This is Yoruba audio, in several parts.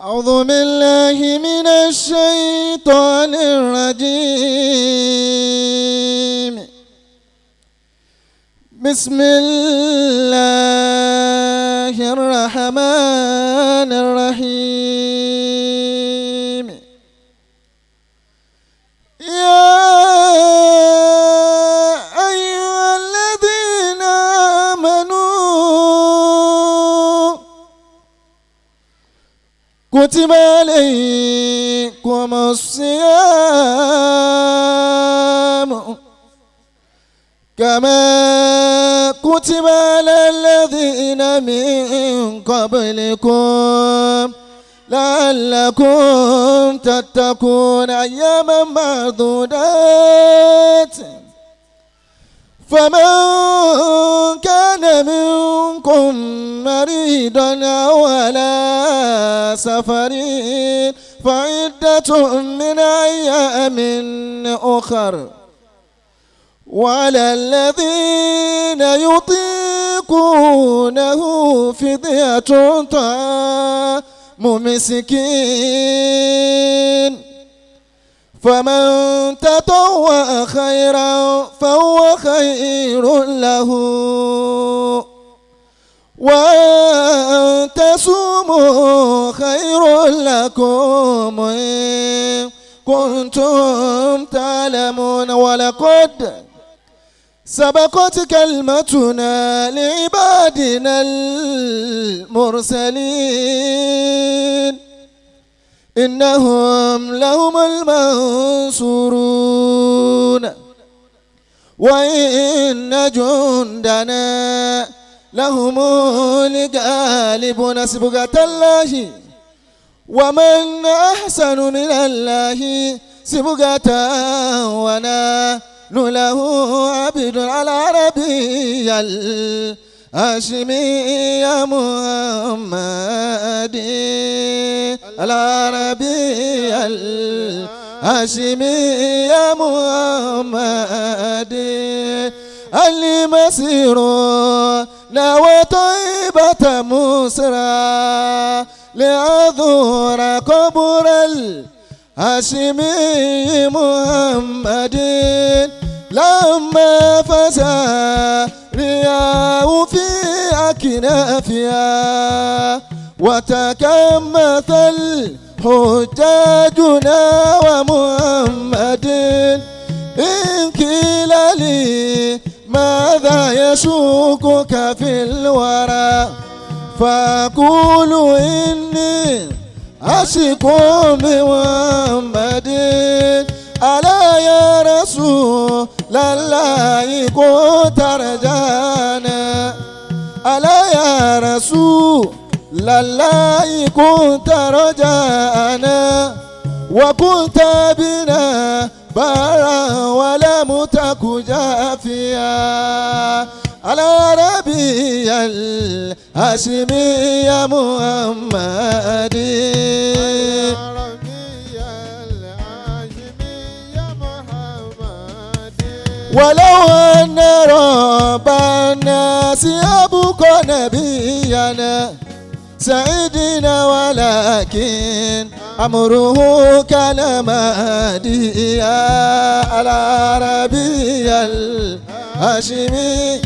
أعوذ بالله من الشيطان الرجيم. بسم الله الرحمن الرحيم. يا أيها الذين آمنوا كتب عليكم الصيام كما كتب على الذين من قبلكم لعلكم تتقون أياما معدودات. فمن كان منكم مريضا أو على سفر فعدة من أيام أخر. وعلى الذين يطيقونه فدية طعام مسكين. فمن تطوع خيرا فهو خير له. وأن تصوموا خير لكم إن كنتم تعلمون. ولقد سبقت كلمتنا لعبادنا المرسلين إنهم لهم المنصورون. وإن جندنا لهم الغالبون. سبغتالله ومن أحسن من الله سبغة ونحن له عبد. العربي الهاشمي يا محمد. العربي الهاشمي يا محمد. المسير نوى طيبة مسرى لعذور قبر الهاشمي محمد. لما فزع رياه في أكنافها وتكمث الحجاجنا ومحمد. إن قيل لي ماذا يشوكك في الورى فأقول إني أشك بمحمد. ألا يا رسول الله كنت رجانا. ألا يا رسول الله كنت رجانا. وكنت بنا برا ولم تك جافيا. على ربي الهاشمي يا محمد. ولو أن رب الناس يبقى نبينا سيدنا ولكن أمره كان مهديا. على ربي الهاشمي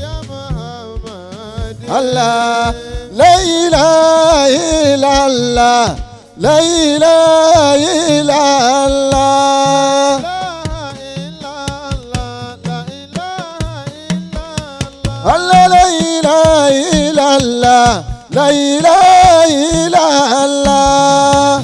الله. لا إله إلا الله لا إله إلا الله. الله لا إله إلا الله لا إله إلا الله.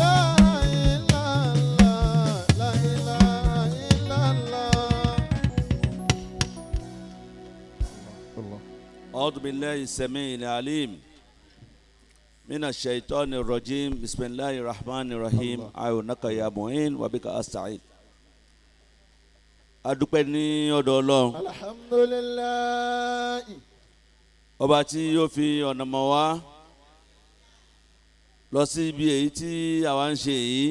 أعوذ بالله السميع العليم من الشيطان الرجيم. بسم الله الرحمن الرحيم. أعونك يا معين وبك أستعين. adúpẹ́ ní ọ̀dọ̀ Ọlọ́run. alhamdulilayi. ọba tí yóò fi ọ̀nà mọ̀ wá lọ sí ibi èyí tí àwa ń ṣe yìí.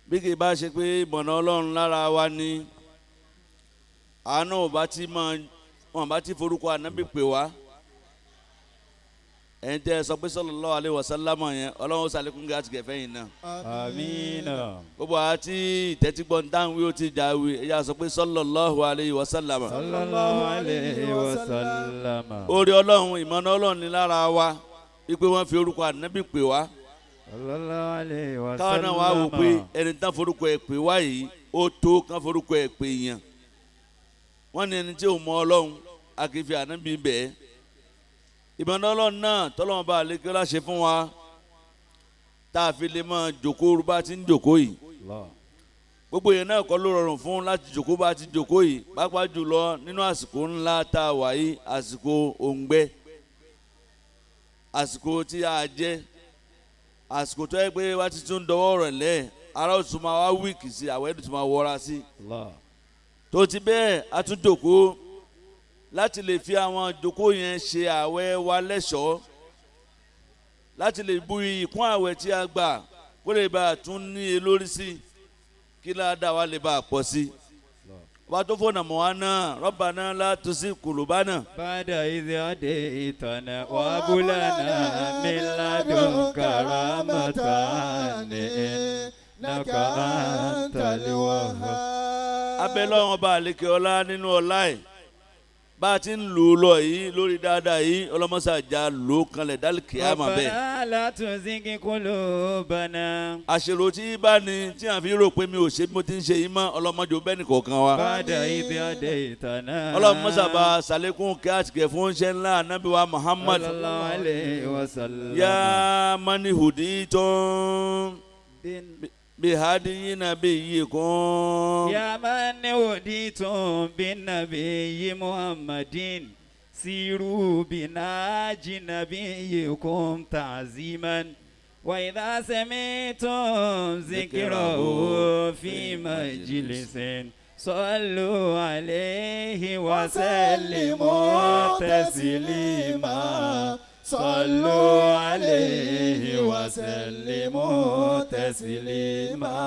bí kì í bá ṣe pé ìmọ̀nà Ọlọ́run lára wa ni àánú ò bá ti máa wọn bá ti forúkọ ànábì pè wá ẹ̀yin tẹ́ ẹ sọ pé sallallahu alaihi wasallam yẹn ọlọ́run ṣàlékún gẹ́ àti gẹ̀fẹ́ yìí náà. àmín. gbogbo àti ìtẹ́tígbọ́n dáhùn wí ó ti dàwí ẹ̀yà sọ pé sallallahu alaihi wasallam. sallallahu alaihi wasallam. orí ọlọ́run ìmọ̀nà ọlọ́run ní lára wa wípé wọ́n fi orúkọ ànábì pè wá. sallallahu alaihi wasallam. káwọn náà wá wò pé ẹni tán forúkọ ẹ̀ pè wá yìí ó tó kán forúkọ ẹ̀ pè yàn. wọ́n ní ẹni tí ò mọ ọlọ́run a kì í fi ànábì bẹ́ẹ̀. ìmọ̀nà ọlọ́run náà tọ́lọ́mọ bá àlékè ọlá ṣe fún wa tá a fi lè máa jòkó bá ti ń jòkó yìí. gbogbo yẹn náà kọ́ ló rọrùn fún láti jòkó bá ti jòkó yìí pàápàá jùlọ nínú àsìkò ńlá tá a wà yìí àsìkò òǹgbẹ àsìkò tí a jẹ àsìkò tó yẹ pé wá ti tún dọwọ́ rẹ̀ lẹ̀ ara ó tún máa wá wíìkì sí àwẹ̀ tó máa wọra sí. tó ti bẹ́ẹ̀ a tún jòkó láti lè fi àwọn jòkó yẹn ṣe àwẹ̀ wa lẹ́ṣọ̀ọ́ láti lè bu ìkún àwẹ̀ tí a gbà kó lè bá a tún ní e lórí sí kí ládàá wa lè bá a pọ̀ sí. wàá tó fọ́nà mọ́ wa náà Rabbana la tuzigh qulubana. ba'da idh hadaytana wa hab lana min ladunka rahmatan innaka antal wahhab. abẹ́lẹ́ wọn bá àlékè ọlá nínú ọlá ẹ̀ bá a ti ń lò ó lọ yìí lórí dáadáa yìí ọlọ́mọṣáájà lò ó kanlẹ̀ dálì kìámà bẹ́ẹ̀. Rabbana la tuzigh qulubana. àṣèrò tí bá ní tí a fi rò pé mi ò ṣe bí mo ti ń ṣe yìí mọ́ ọlọ́mọdé bẹ́ẹ̀ nìkọ̀ọ̀kan wa. ba'da idh hadaytana. ọlọ́mọṣàbà sàlékún kí a ti kẹ̀ fún ṣẹ́ ńlá anábì wa Muhammad. sallallahu alaihi wasallam. ya mani huditun bihadiyi nabiyyikum. يا من وديتم بالنبي محمد سيروا بناج نبيكم تعظيما وإذا سمعتم ذكره في مجلس صلوا عليه وسلموا تسليما صلوا عليه وسلموا تسليما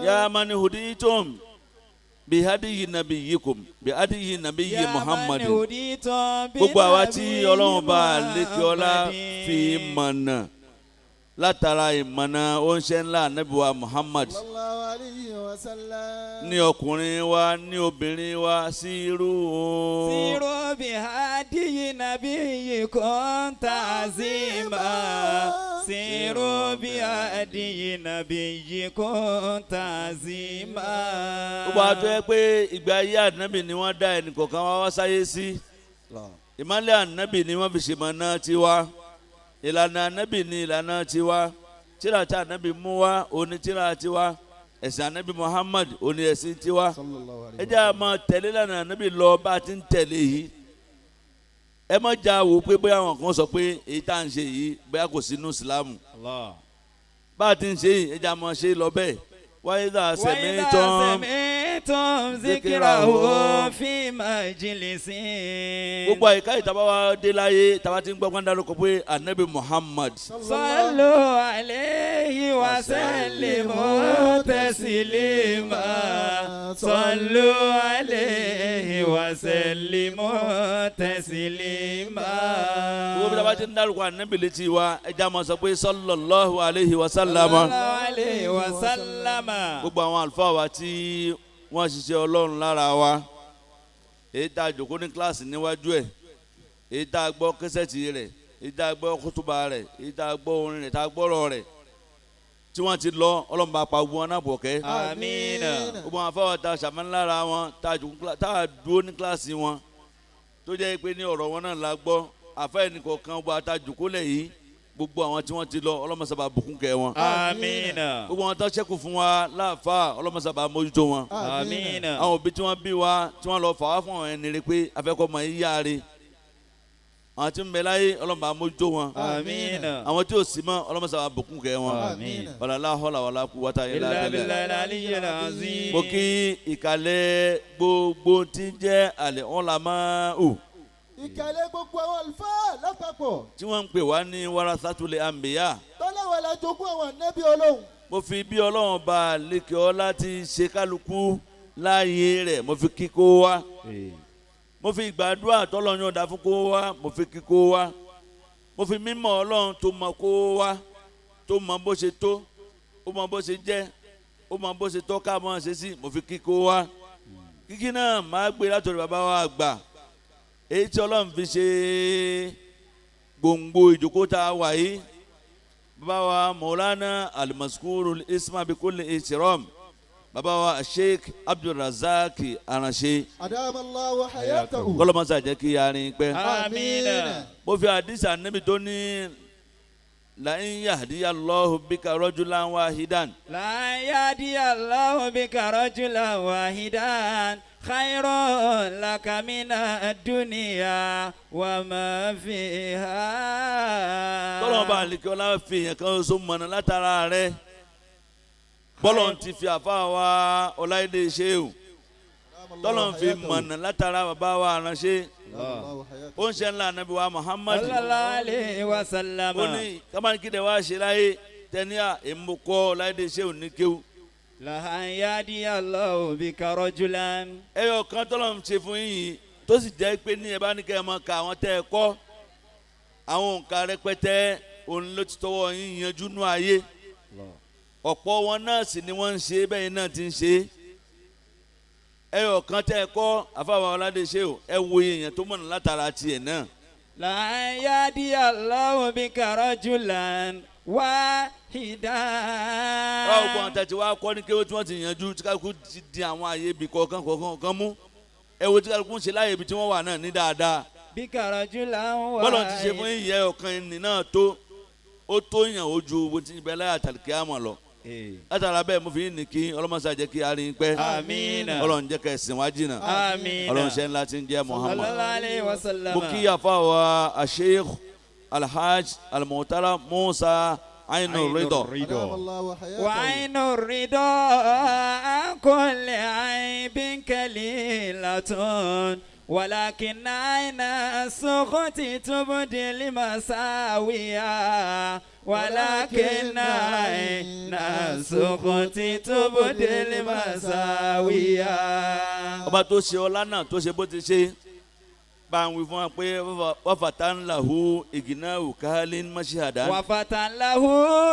يا من هديتم بهدي نبيكم بهدي نبي محمد gbogbo àwa tí Ọlọ́run bá lékè ọlá fi mọ̀nà látara ìmọ̀nà oníṣẹ́ ńlá ànábì wa Muhammad ní ọkùnrin wa ní obìnrin wa sírú bihadiyi nabiyyikum ta'zima sírú bihadiyi nabiyyikum ta'zima. gbogbo àti ẹ pé ìgbà ayé ànábì ni wọ́n dá ẹnìkọ̀ọ̀kan wá sáyé sí ìmọ̀lẹ̀ ànábì ni wọ́n fi ṣe mọ̀nà tiwa ìlànà ànábì ni ìlànà tiwa tírà tí ànábì mú wá òní tírà tiwa ẹ̀sìn ànábì Muhammad òní ẹ̀sìn tiwa ẹ jẹ́ a máa tẹ̀lé lànà ànábì lọ bá a ti ń tẹ̀lé yìí ẹ má jà wò pé bóyá àwọn kan sọ pé èyí tá à ń ṣe yìí bóyá kò sínú ìsìlámù bá a ti ń ṣe yìí ẹ jẹ́ a máa ṣe lọ bẹ́ẹ̀ wáyé dà sẹ̀mí tán zikirahu fi majlisin. gbogbo àyíká ìtàbá wa dé láyé tàbá ti ń gbọ́ pọ́n dárúkọ pé anabi Muhammad. sallu alayhi wa sallimu taslima. sallu alayhi wa sallimu taslima. gbogbo bí tàbá ti ń dárúkọ anabi létí wa ẹja máa sọ pé sallallahu alayhi wa sallama. sallallahu alayhi wa sallama. gbogbo àwọn àlùfáà wa tí wọ́n ṣiṣẹ́ Ọlọ́run lára wa èyí tá a jòkó ní kíláàsì níwájú ẹ̀ èyí tá a gbọ́ kẹsẹ̀tì rẹ̀ èyí tá a gbọ́ kútùbà rẹ̀ èyí tá a gbọ́ orin rẹ̀ tá a gbọ́rọ̀ rẹ̀ tí wọ́n ti lọ Ọlọ́run bá pa gbogbo wọn náà bọ̀ kẹ́. amiina. gbogbo àwọn afáwọn tá a ṣàmì lára wọn tá a dúró ní kíláàsì wọn tó jẹ́ pé ní ọ̀rọ̀ wọn náà la gbọ́ àfẹ́ ẹnìkọ̀ọ̀kan gbọ́ àtàjòkó lẹ̀ yìí gbogbo àwọn tí wọ́n ti lọ ọlọ́mọsàbà bùkún kẹ́ wọn. amiina. gbogbo àwọn tó ṣẹ́kù fún wa láàfà ọlọ́mọsàbà mójútó wọn. amiina. àwọn òbí tí wọ́n bí wa tí wọ́n lọ fà wá fún àwọn ẹni rẹ pé afẹ́kọ́ mọ̀ yí yáre. àwọn tí ń bẹ láyé ọlọ́mọba mójútó wọn. amiina. àwọn tí ò sí mọ́ ọlọ́mọsàbà bùkún kẹ́ wọn. amiina. wàlálà họ́là wàlá kú wọ́tá yẹn illa lábẹ́lẹ̀. billahi al-aliyyil azim. mo kí ìkàlẹ̀ gbogbo tí ń jẹ́ àlẹ́ ọ̀làmáù ìkàlẹ̀ gbogbo àwọn àlùfáà lápapọ̀. tí wọ́n ń pè wá ní warasatul anbiya. tọ́láwọ̀ la jogún àwọn ànábì Ọlọ́run. mo fi bí Ọlọ́run bá lékè ọ láti ṣe kálukú láàyè rẹ̀ mo fi kíkó wá. mo fi ìgbàdúrà tọ́lọ́yún ọ̀dà fún kó wá mo fi kíkó wá. mo fi mímọ̀ Ọlọ́run tó mọ kó wá tó mọ bó ṣe tó ó mọ bó ṣe jẹ́ ó mọ bó ṣe tọ́ ká mọ́ ṣe sí mo fi kíkó wá kíkí náà máa gbé látọ̀rọ̀ bàbá wa àgbà èyí tí Ọlọ́run fi ṣe gbòǹgbò ìjókòó tá a wà yìí bàbá wa Maulana al-Mazkur isma bi kulli ihtiram bàbá wa Sheikh Abdul Rafiu aránṣẹ́ adamallahu hayatahu. kọ́lọ́mọ́sá jẹ́ kí arin pẹ́. Amina. mo fi àdìsí ànábì tó ní la in yahdiyallahu bika rajulan wahidan. La yahdiyallahu bika rajulan wahidan khairun laka mina ad-dunya wa ma fiha. tọ́lọ́mọba àlìkẹ́ ọlá fi yẹn kan so mọ̀nà látara rẹ̀ bọ́lọ̀ ti fi àfa wa Olaide Sheu tọ́lọ̀ fi mọ̀nà látara bàbá wa aránṣẹ́ ó ń ṣe ńlá anabi wa Muhammad sallallahu alaihi wa sallam. ó ní kábàánikídé wa ṣe láyé tẹ́níà èmukọ́ Olaide Sheu ní kéwù. La yahdiyallahu bika rajulan. ẹyọ kan tọ́lọ̀ ń ṣe fún yín tó sì jẹ́ pé ní ẹ bá ní kẹ́ ẹ mọ ká àwọn tẹ́ ẹ kọ́ àwọn òǹkà rẹpẹtẹ òun ló ti tọwọ́ yín yanjú nú ayé ọ̀pọ̀ wọn náà sì ni wọ́n ń ṣe bẹ́ẹ̀ náà ti ń ṣe ẹyọ kan tẹ́ ẹ kọ́ àfàwà Olaide Sheu ẹ wo èèyàn tó mọ̀nà látara tiẹ̀ náà. La yahdiyallahu bika rajulan wahidan. báwo gbọ́n àtàtì wa kọ́ ní kéwọ́ tí wọ́n ti yanjú tí kálukú ti di àwọn àyè ibì kọ̀ọ̀kan mú ẹ wo tí kálukú ń ṣe láyè ibi tí wọ́n wà náà ní dáadáa. Bika rajulan wahidan. bọ́lá ti ṣe fún ìyẹ́ ọ̀kan ẹni náà tó ó tó yàn ojú owó tí ibẹ̀ láyà tàlùkì àmọ̀ lọ. látara bẹ́ẹ̀ mo fi ní kí ọlọ́mọṣà jẹ́ kí arin pẹ́. Amina. ọlọ́run jẹ́ ká ẹ̀sìn wá jìnnà. Amina. ọlọ́run ṣe ńlá tí ń jẹ́ Muhammad. sallallahu alaihi wa sallam. mo kí àfa wa Sheikh Alhaj Almuhtara Musa Ainu Ridho. adamallahu hayatahu. وعين الرضا عن كل عيب كليلة ولكن عين السخط تبدي المساوية ولكن عين السخط تبدي المساوية. ọba tó ṣe ọlá náà tó ṣe bó ti ṣe bá ń wí fún wa pé wàfàtà ńlá hu ìgìnà òkàlẹ́ mọ́ṣíhàdá. وفتح له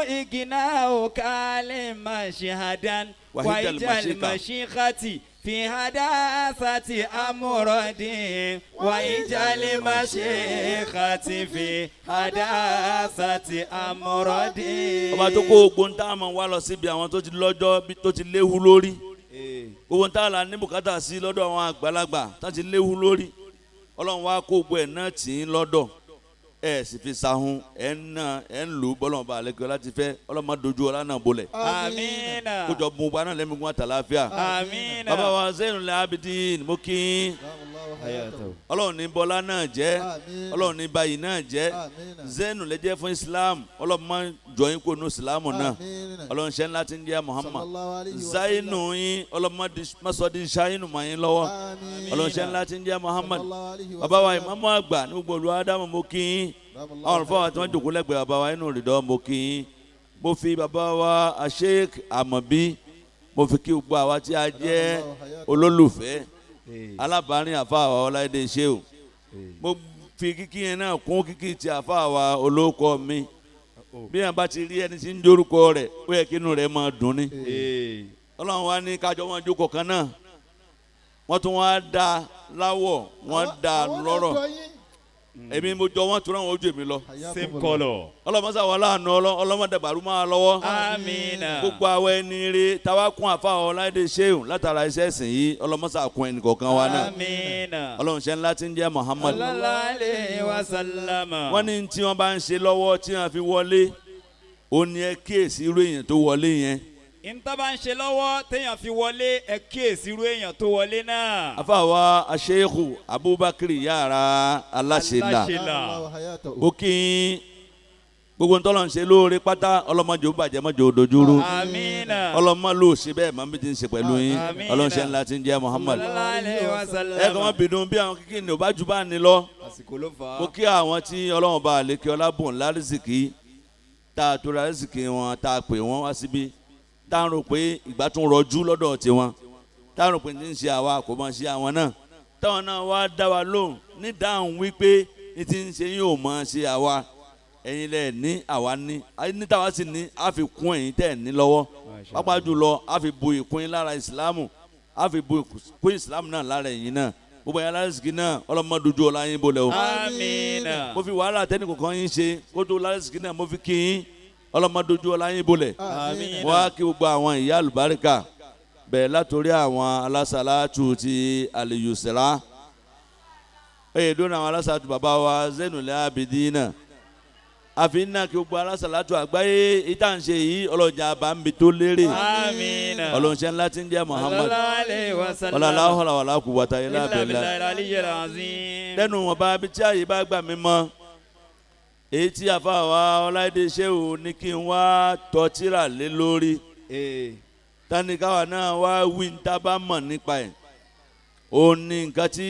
إغناء كلمة شهدا وإجل المشيخة في حداثة أمرد وإجل المشيخة في حداثة أمرد. ọba tó kó ogun tá a máa wá lọ síbi àwọn tó ti lọ́jọ́ tó ti léwu lórí ogun tá a là ní bùkátà sí lọ́dọ̀ àwọn àgbàlagbà tó ti léwu lórí ọlọ́run wá kó gbọ́ ẹ̀ náà tì í lọ́dọ̀ ẹ̀ sì fi sahun ẹ̀ ń nà ẹ̀ ń lù bọ́lọ̀ bá alẹ́ kí ọlá ti fẹ́ ọlọ́mọ dojú ọlá náà bolẹ̀. Amina. kójọ bùn bá náà lẹ́mìí àtàláfíà. Amina. bàbá wa Zainul Abidin mo kí i adamallahu hayatahu. ọlọ́run ní bọ́lá náà jẹ́ Àmín. ọlọ́run ní báyìí náà jẹ́ Àmín. Zainu lè jẹ́ fún Islam ọlọ́run máa ń jọyín kó nu Islam náà Àmín. ọlọ́run ṣẹ́ ńlá ti ń jẹ́ Muhammad sallallahu alaihi wa sallam. Zainu yín ọlọ́run má sọ di Ṣáínù mọ́ yín lọ́wọ́ Àmín. ọlọ́run ṣẹ́ ńlá ti ń jẹ́ Muhammad sallallahu alaihi wa bàbá wa sallam. ìmáàmù àgbà ní gbogbo olú Ádámù mo kí yín adamallahu àwọn olùfọwọ́ tí wọ́n jòkó lẹ́gbẹ̀ẹ́ bàbá wa inú rìndọ́ mo kí yín mo fi bàbá wa Sheikh Àmọ̀bí mo fi kí gbogbo àwa tí a jẹ́ olólùfẹ́ alábàárìn àfa àwa Olaide Sheu mo fi kíkí yẹn náà kún kíkí ti àfa àwa olóko mi bí yẹn bá ti rí ẹni tí ń dórúkọ rẹ̀ ó yẹ kí inú rẹ̀ máa dùn ní ọlọ́run wa ní kájọ wọn jókòó kan náà wọ́n tún wá dá láwọ̀ wọ́n dá lọ́rọ̀ èmi mo jọ wọ́n tún náà wọ́n ojú èmi lọ Same color. ọlọ́mọsá wà láàánú ọlọ́mọdàbàrú máa lọ́wọ́ Amina. gbogbo àwọn ẹni rí táwa kún àfa Olaide Sheu látara iṣẹ́ ẹ̀sìn yìí ọlọ́mọsá kún ẹnì kọ̀ọ̀kan wa náà Amina. ọlọ́run ṣe ńlá tí ń jẹ́ Muhammad sallallahu alaihi wa sallam. wọ́n ní tí wọ́n bá ń ṣe lọ́wọ́ tí wọ́n fi wọlé ó ní ẹ kíyèsí irú èèyàn tó wọlé yẹn. ìntọ́ bá ń ṣe lọ́wọ́ téèyàn fi wọlé ẹ kíyèsí irú èèyàn tó wọlé náà. àfa wa Sheikh Abubakar yàrá aláṣẹlá adamallahu hayatahu. ó kí gbogbo ntọ́lọ̀ ń ṣe lóore pátá ọlọ́mọdé ó bàjẹ́ mọ́jọ́ òdòdúró Amina. ọlọ́mọ ló ṣe bẹ́ẹ̀ máa ń bí ti ń ṣe pẹ̀lú yín Àmín. ọlọ́nṣẹ́ ńlá ti ń jẹ́ Muhammad sallallahu alaihi wa sallam. ẹ kàn wọ́n bìdùn bí àwọn kíkì ní ò bá jù bá ní lọ àsìkò ló fà á. mo kí àwọn tí ọlọ́run bá àlékè ọlábùn lárísìkí tá a tó lárísìkí wọn tá a pè wọ́n wá síbí tá a rò pé ìgbà tún rọjú lọ́dọ̀ tiwọn tá a rò pé ní ń ṣe àwa kò mọ̀ ṣe àwọn náà táwọn náà wá dá wa lóhùn ní dáhùn wípé ní ti ń ṣe yóò mọ̀ ṣe àwa ẹ̀yin lẹ ní àwa ní ní táwa sì ní a fi kún ẹ̀yin tẹ́ ní lọ́wọ́ pápá jùlọ a fi bu ìkún yín lára ìsìlámù a fi bu ìkún ìsìlámù náà lára ẹ̀yin náà gbogbo ẹ̀yin alárìsìkì náà ọlọ́mọdójú ọlá yín bolẹ̀ o. Amina. mo fi wàhálà tẹ́nìkọ̀kan yín ṣe kó tó alárìsìkì náà mo fi kí yín ọlọ́mọdójú ọlá yín bolẹ̀. Amina. mo wá kí gbogbo àwọn ìyá àlùbáríkà bẹ̀rẹ̀ látòrí àwọn alásàlátù ti Al-Yusra dóná àwọn alásàlátù bàbá wa Zainul Abidina àfi náà kí gbogbo alásàlátù àgbáyé ìtànṣe yìí ọlọ́jà bá ń bi tó lérè. Amina. ọlọ́nṣẹ́ ńlá ti ń jẹ́ Muhammad ọlọ́lá wàlá quwwata illa billah. lẹ́nu wọn bá bí tí àyè bá gbà mí mọ́ èyí tí àfa wa Olaide Sheu ní kí n wá tọ́ tírà lé lórí tánìkáwá náà wá wí ń tábà mọ̀ nípa ẹ̀ ó ní nǹkan tí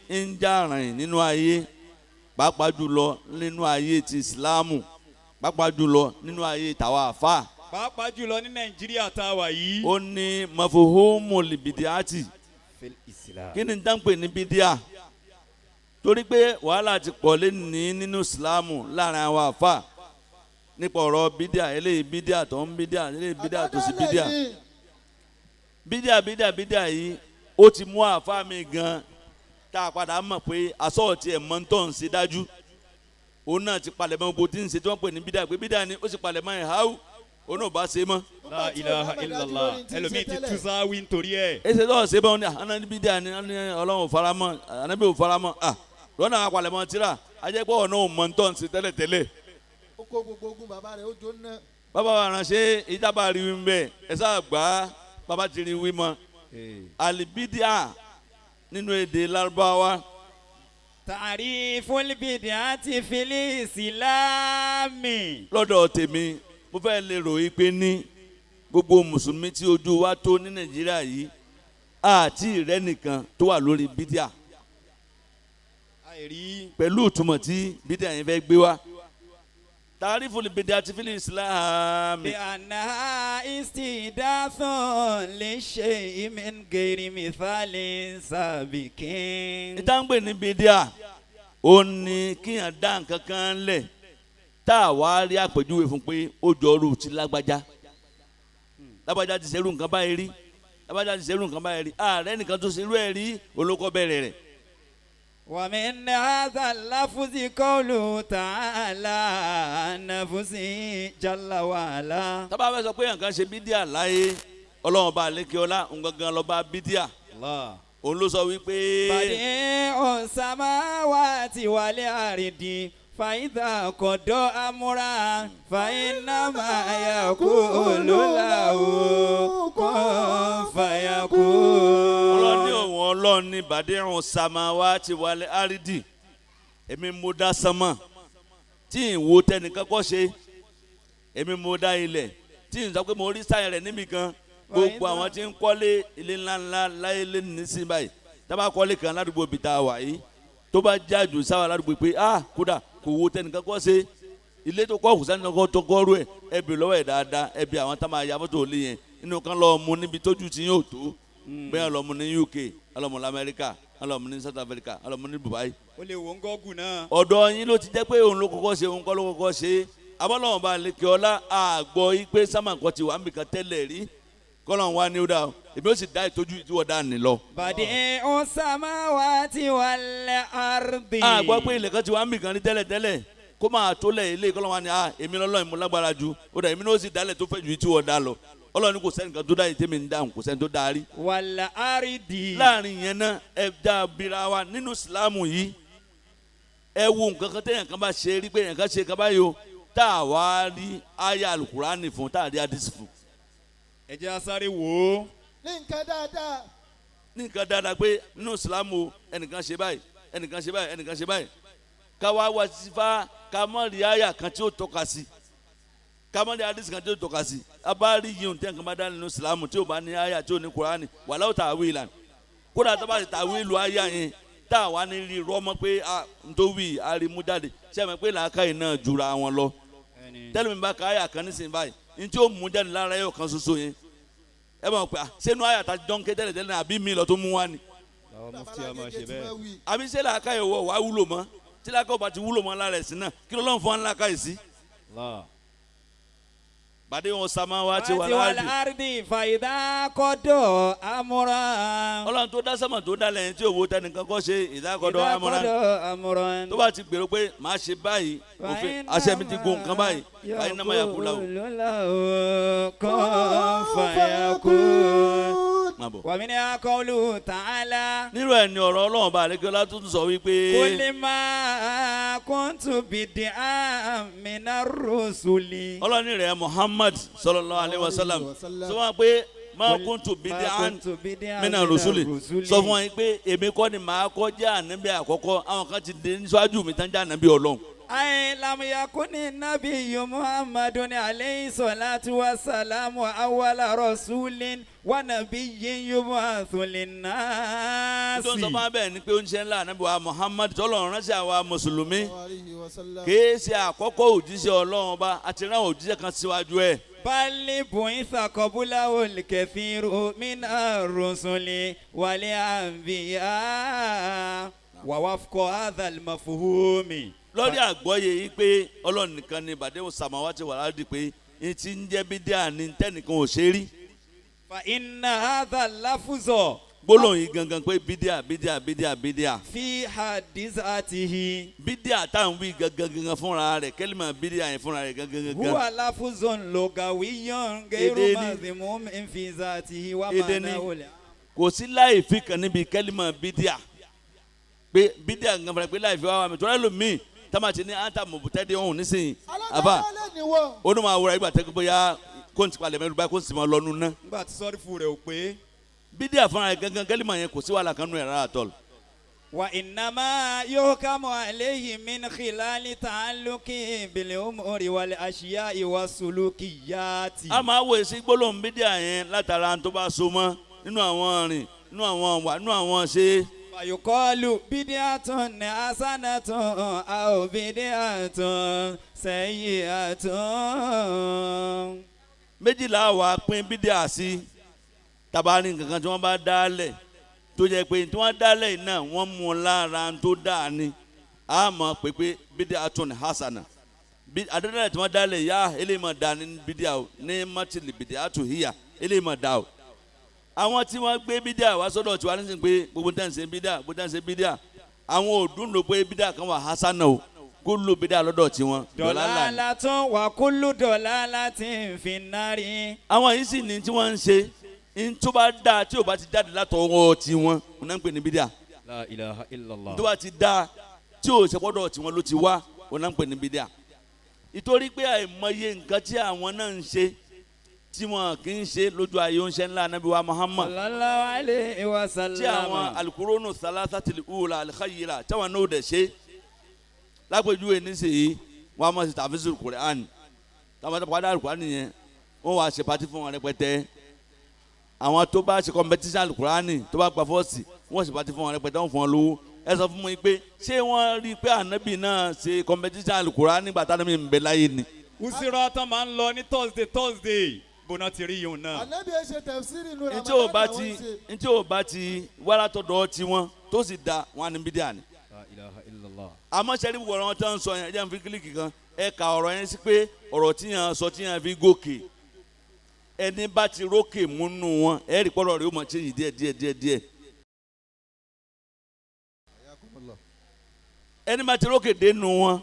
ń jà rìn nínú ayé pàápàá jùlọ nínú ayé ti Ìsìlámù pàápàá jùlọ nínú ayé tàwa àfà. pàápàá jùlọ ní Nàìjíríà tá a wà yìí. ó ní mafuhumul bidiati kí ni tá ń pè ní bídíà torí pé wàhálà ti pọ̀ lẹ́ni nínú Ìsìlámù láàrin àwọn àfà nípa ọ̀rọ̀ bídíà eléyìí bídíà tó ń bídíà eléyìí bídíà tó sì bídíà bídíà yìí ó ti mú àfà mi gan tá a padà mọ̀ pé asọ́ọ̀tì ẹ̀ mọ́ ń tọ́ ń ṣe dájú òun náà ti palẹ̀ mọ́ bó ti ń ṣe tí wọ́n pè ní bídíà pé bídíà ni ó sì palẹ̀ mọ́ ẹ̀ háù òun náà bá ṣe mọ́. La ilaha illallah ẹlòmíì ti tú sáwí nítorí ẹ̀. ẹ ṣe tó ṣe bá wọn ní àná ní bídíà ni Ọlọ́run ò fara mọ́ ànábì ò fara mọ́ lọ́nà àwọn palẹ̀ mọ́ tíra ajẹ́pọ̀ ọ̀nà ò mọ́ ń tọ́ ń ṣe tẹ́lẹ̀tẹ́lẹ̀. ó kó gbogbo ogun bàbá rẹ̀ ó jó ná. bàbá wa ránṣẹ́ ìjábá rí wí mbẹ́ ẹ sáà gbá bàbá ti rí wí mọ́ alibidia nínú èdè Lárúbáwá. Ta'riful bid'ati fil Islami. lọ́dọ̀ tèmi mo fẹ́ lè ròyìn pé ní gbogbo mùsùlùmí tí ojú wa tó ní Nàìjíríà yìí àti ìrẹ́ nìkan tó wà lórí bídíà pẹ̀lú ìtumọ̀ tí bídíà yẹn fẹ́ gbé wá. Ta'riful bid'ati fil Islami. Bi annaha istihdathun li shay'in min ghairi mithalin sabiqin. ìtàǹgbè ní bídíà ó ní kíyàn dá nǹkan kan lẹ̀ tá a wá rí àpèjúwe fún pé ó jọ ọrù tí lágbájá ti ṣerú nǹkan báyìí rí lágbájá ti ṣerú nǹkan báyìí rí ààrẹ nìkan tó ṣerú ẹ̀ rí olóko bẹ̀rẹ̀ rẹ̀. Wa min hadha al-lafzi qawluhu ta'ala nafsi jalla wa ala. tábà fẹ́ sọ pé nǹkan ṣe bídíà láyé Ọlọ́run bá lékè ọlá nǹkan ló bá bídíà òun ló sọ wípé. badi'us samawati wal ardi fa idha qada amran fa innama yaqulu lahu kun fayakun. ọlọ́ni òun ọlọ́ni badi'us samawati wal ardi èmi mo dá sánmọ̀ tí ìwò tẹnìkan kọ́ ṣe èmi mo dá ilẹ̀ tí n sọ pé mo rí sáyẹn rẹ̀ níbi kan gbogbo àwọn tí ń kọ́lé ilé ńláńlá láyé lé nísìnyí báyìí tábà kọ́lé kan ládùúgbò bíi tá a wà yìí tó bá jáde sáwà ládùúgbò pé kódà kò wo tẹnìkan kọ́ ṣe ilé tó kọ́ kùsà nìkan tó kọ́ rú ẹ̀ ẹbí lọ́wọ́ ẹ̀ dáadáa ẹbí àwọn tá máa ya fọ́tò lé yẹn inú kan lọ́ọ́ mu níbi tójú tí yóò tó bẹ́ẹ̀ lọ́ọ́ mu ní UK lọ́ọ́ mu ní Amẹ́ríkà lọ́ọ́ mu ní South Africa lọ́ọ́ mu ní Dubai. ó lè wọ́n gọ́gùn náà. ọ̀dọ̀ yín ló ti jẹ́ pé òun ló kọ́kọ́ ṣe òun kọ́ ló kọ́kọ́ ṣe abọ́lọ́wọ́n bá lè kí ọlá àgbọ̀ yí pé sámàkọ́ ti wà ń bìkan tẹ́lẹ̀ rí kọ́lọ́n wa ní ó dà o èmi ó sì dá ìtọ́jú tí wọ́n dá ní lọ. badi'us samawati wal ardi. àgbọ̀ pé ilẹ̀ kan ti wà ń bìkan rí tẹ́lẹ̀ kó máa tó lẹ̀ ilé kọ́lọ́n wa ní èmi lọ́lọ́ ìmú lágbára ju ó dà èmi ní ó sì dálẹ̀ tó fẹ́ ju tí wọ́n dá lọ Ọlọ́run kò sẹ́nìkan tó dá yìí tẹ́mi ń dáhùn kò sẹ́ni tó dá rí. wal ardi. láàrin yẹn náà ẹ dá bira wa nínú Ìsìlámù yìí ẹ wo nǹkan kan téèyàn kan bá ṣe rí pé èèyàn kan ṣe kan báyìí o tá a wá rí àyá alukurani fún tá a rí àdìsí fún. ẹ jẹ́ asáré wò ó. ní nǹkan dáadáa. ní nǹkan dáadáa pé nínú Ìsìlámù ẹnìkan ṣe báyìí ẹnìkan ṣe báyìí ẹnìkan ṣe báyìí ká wá wá sífà ká mọ̀ rí àyá kan tí ó tọ́ka sí ká mọ̀ rí àdìsí kan tí ó tọ́ka sí abárí yìí tẹ́ nǹkan bá dá nínú Ìsìlámù tí ó bá ní àyá tí ó ní kurani wàláwù ta'wilan kódà tó bá ti ta'wilu àyá yẹn tá a wá ní rí rọ́mọ́ pé ntòwí àrímújáde sẹ́mi pé làákàyè náà jura wọn lọ tẹ́lẹ̀ mi bá ka àyà kan nísìnyí báyìí ntí ó mú jáde lára ẹ̀yọ̀ kan ṣoṣo yẹn ẹ bá wọn pè sẹ́nu àyà tá dọ́nkẹ́ tẹ́lẹ̀ àbí mi lọ tó mú wá ni àwọn mufti a máa ṣe bẹ́ẹ̀. àbí sẹ́ làákàyè wọ̀ wá wúlò mọ́ tí lákàá bá ti wúlò mọ́ lára ẹ̀sìn náà kí lọ́lọ́run fún wa ńlá káyìí sí. bàdé wọn samawati wal ardi fàyídà kọ́dọ̀ amúra. ọlọ́run tó dá sámà tó dá lẹ́yìn tí òwò tẹnìkan kọ́ ṣe ìdákọ̀dọ̀ amúra tó bá ti gbèrò pé màá ṣe báyìí òfin àṣẹ mi ti gun nǹkan báyìí báyìí náà máa yà kú láwù. kọ́ fàyàkú. wàmínú akọ́lù tààlà. nírò ẹ̀ ní ọ̀rọ̀ ọlọ́run bá àlékọ́lá tó tún sọ wípé. kulli ma kuntu bid'an minar rusuli. ọlọ́run rẹ̀ Muhammad sallallahu alaihi wasallam sọ wọn pé ma kuntu bid'an minar rusuli sọ fún wọn pé èmi kọ́ ni màá kọ́ jẹ́ ànábì àkọ́kọ́ àwọn kan ti dé níwájú mi tán jẹ́ ànábì ọlọ́run. ay lam yakuni nabiyyu muhammadun alayhi salatu wa salamu awwala rasulin wa nabiyyin yub'athu lin-nasi. tó ń sọ fún abẹ́ ni pé ó ń ṣe ńlá ànábì wa Muhammad tọ́lọ́run ránṣẹ́ àwa mùsùlùmí kìí ṣe àkọ́kọ́ òjíṣẹ́ ọlọ́run ọba àti rán òjíṣẹ́ kan síwájú ẹ̀. bali bu'itha qablahu al-kathiru mina rusuli wal anbiya wa wafqa hadha al-mafhumi. lórí àgbọ́yé yìí pé ọlọ́run nìkan ni bàdéhùn samawati wal ardi pé ní ti ń jẹ́ bídíà ní tẹ́nìkan ò ṣe rí. fa inna hadha al-lafza. gbólóhùn yìí gangan pé bídíà. fi hadizatihi. bídíà táwọn wí gangan fúnra rẹ̀ kẹ́límà bídíà yẹn fúnra rẹ̀ gangan. huwa lafzun lugawiyyun ghayru madhmumin fi zatihi wa ma'nahu. kò sí láì fi kan níbi kẹ́límà bídíà pé bídíà gangan fúnra pé láì fi wá wà mí tó rẹ́ lómi tamati ni anta mọ̀bùtẹ́dẹ́ ọ̀hún nísìnyí àbá onímọ̀ àwòrán ìgbà tẹ́kọ̀ bóyá kó n ti palẹ̀ mẹ́rin báyìí kó n sì máa lọ́nu ná. nígbà tí sọ́ọ́rì fún rẹ̀ ò pé. bídíà fúnra rẹ̀ gangan kẹ́límà yẹn kò sí wàhálà kan nù ẹ̀ rárá àtọ́lù. wa innama yuhkamu alayhi min khilali ta'alluqi bil umuri wal ashiya'i was sulukiyati. a máa wòye sí gbólóhùn bídíà yẹn látara tó bá so mọ́ nínú àwọn rìn nínú àwọn wà nínú àwọn ṣe. fayuqalu bid'atun hasanatun aw bid'atun sayyi'atun. méjìlá wa pín bídíà sí tabari kankan tí wọ́n bá dálẹ̀ tó jẹ́ pé tí wọ́n dálẹ̀ náà wọ́n mú lára tó dáa ni a mọ̀ pé bid'atun hasana adadalẹ̀ tí wọ́n dálẹ̀ yá eléyìí máa dá ní bídíà o ní mọ́tìlì bid'atu hiya eléyìí máa dá o. àwọn tí wọ́n gbé bídíà wá sọ́dọ̀ tí wọ́n á ní sìn pé gbogbo tẹ̀ ń ṣe bídíà àwọn òdùn ló pé bídíà kan wà hasana o kó ló bídíà lọ́dọ̀ tiwọn. dalalatun wa kullu dalalatin finnari. àwọn yìí sì ní tí wọ́n ń ṣe tó bá dáa tí o bá ti jáde látọwọ́ tiwọn wọn náà ń pè ní bídíà. la ilaha illallah. tó bá ti dáa tí o ṣèpọ́dọ̀ tiwọn ló ti wá wọn náà ń pè ní bídíà. ìtorí pé àìmọye nǹkan tí àwọn náà ń ṣe tí wọn kì í ṣe lójú ayé oúnjẹ ńlá Ànábì wa Muhammad. sallallahu alayhi wa sallam. tí àwọn alukuronu salasatil ula alikayira tí wọn n'o dẹ̀ ṣe. lápèjúwe nísìnyí wọn a máa ṣe tàfíìsì Kùránì táwọn padà Kùránì yẹn wọn wá ṣe pati fún wọn rẹpẹtẹ. àwọn tó bá ṣe competition Kùránì tó bá gba fọ́ọ̀sì wọ́n ṣe pati fún wọn rẹpẹtẹ wọn fún wọn lówó. ẹ sọ fún mi pé ṣé wọ́n rí i pé Ànábì náà ṣe competition Kùránì nígbà tí Ànábì ń bẹ láyé ni. usira tán máa ń lọ ní Thursday bọ́nà ti rí yòó náà. Ànábì ẹ ṣe tafsiri inú Ramadan ntí o bá ti wàrà tọ̀dọ̀ tiwọn tó sì da wọn á ní bídíà ni. la ilaha illallah. àmọ́ sẹ́ni wọ̀rọ̀ wọn tán sọ yẹn ẹ jẹ́ n fi kílíkì kan ẹ ka ọ̀rọ̀ yẹn sí pé ọ̀rọ̀ tí yẹn sọ tí yẹn fi gòkè ẹni bá ti rókè múnú wọn ẹ rí pọ́lọ́ rẹ̀ ó mọ̀ ṣe yìí díẹ̀. ẹni bá ti rókè dénú wọn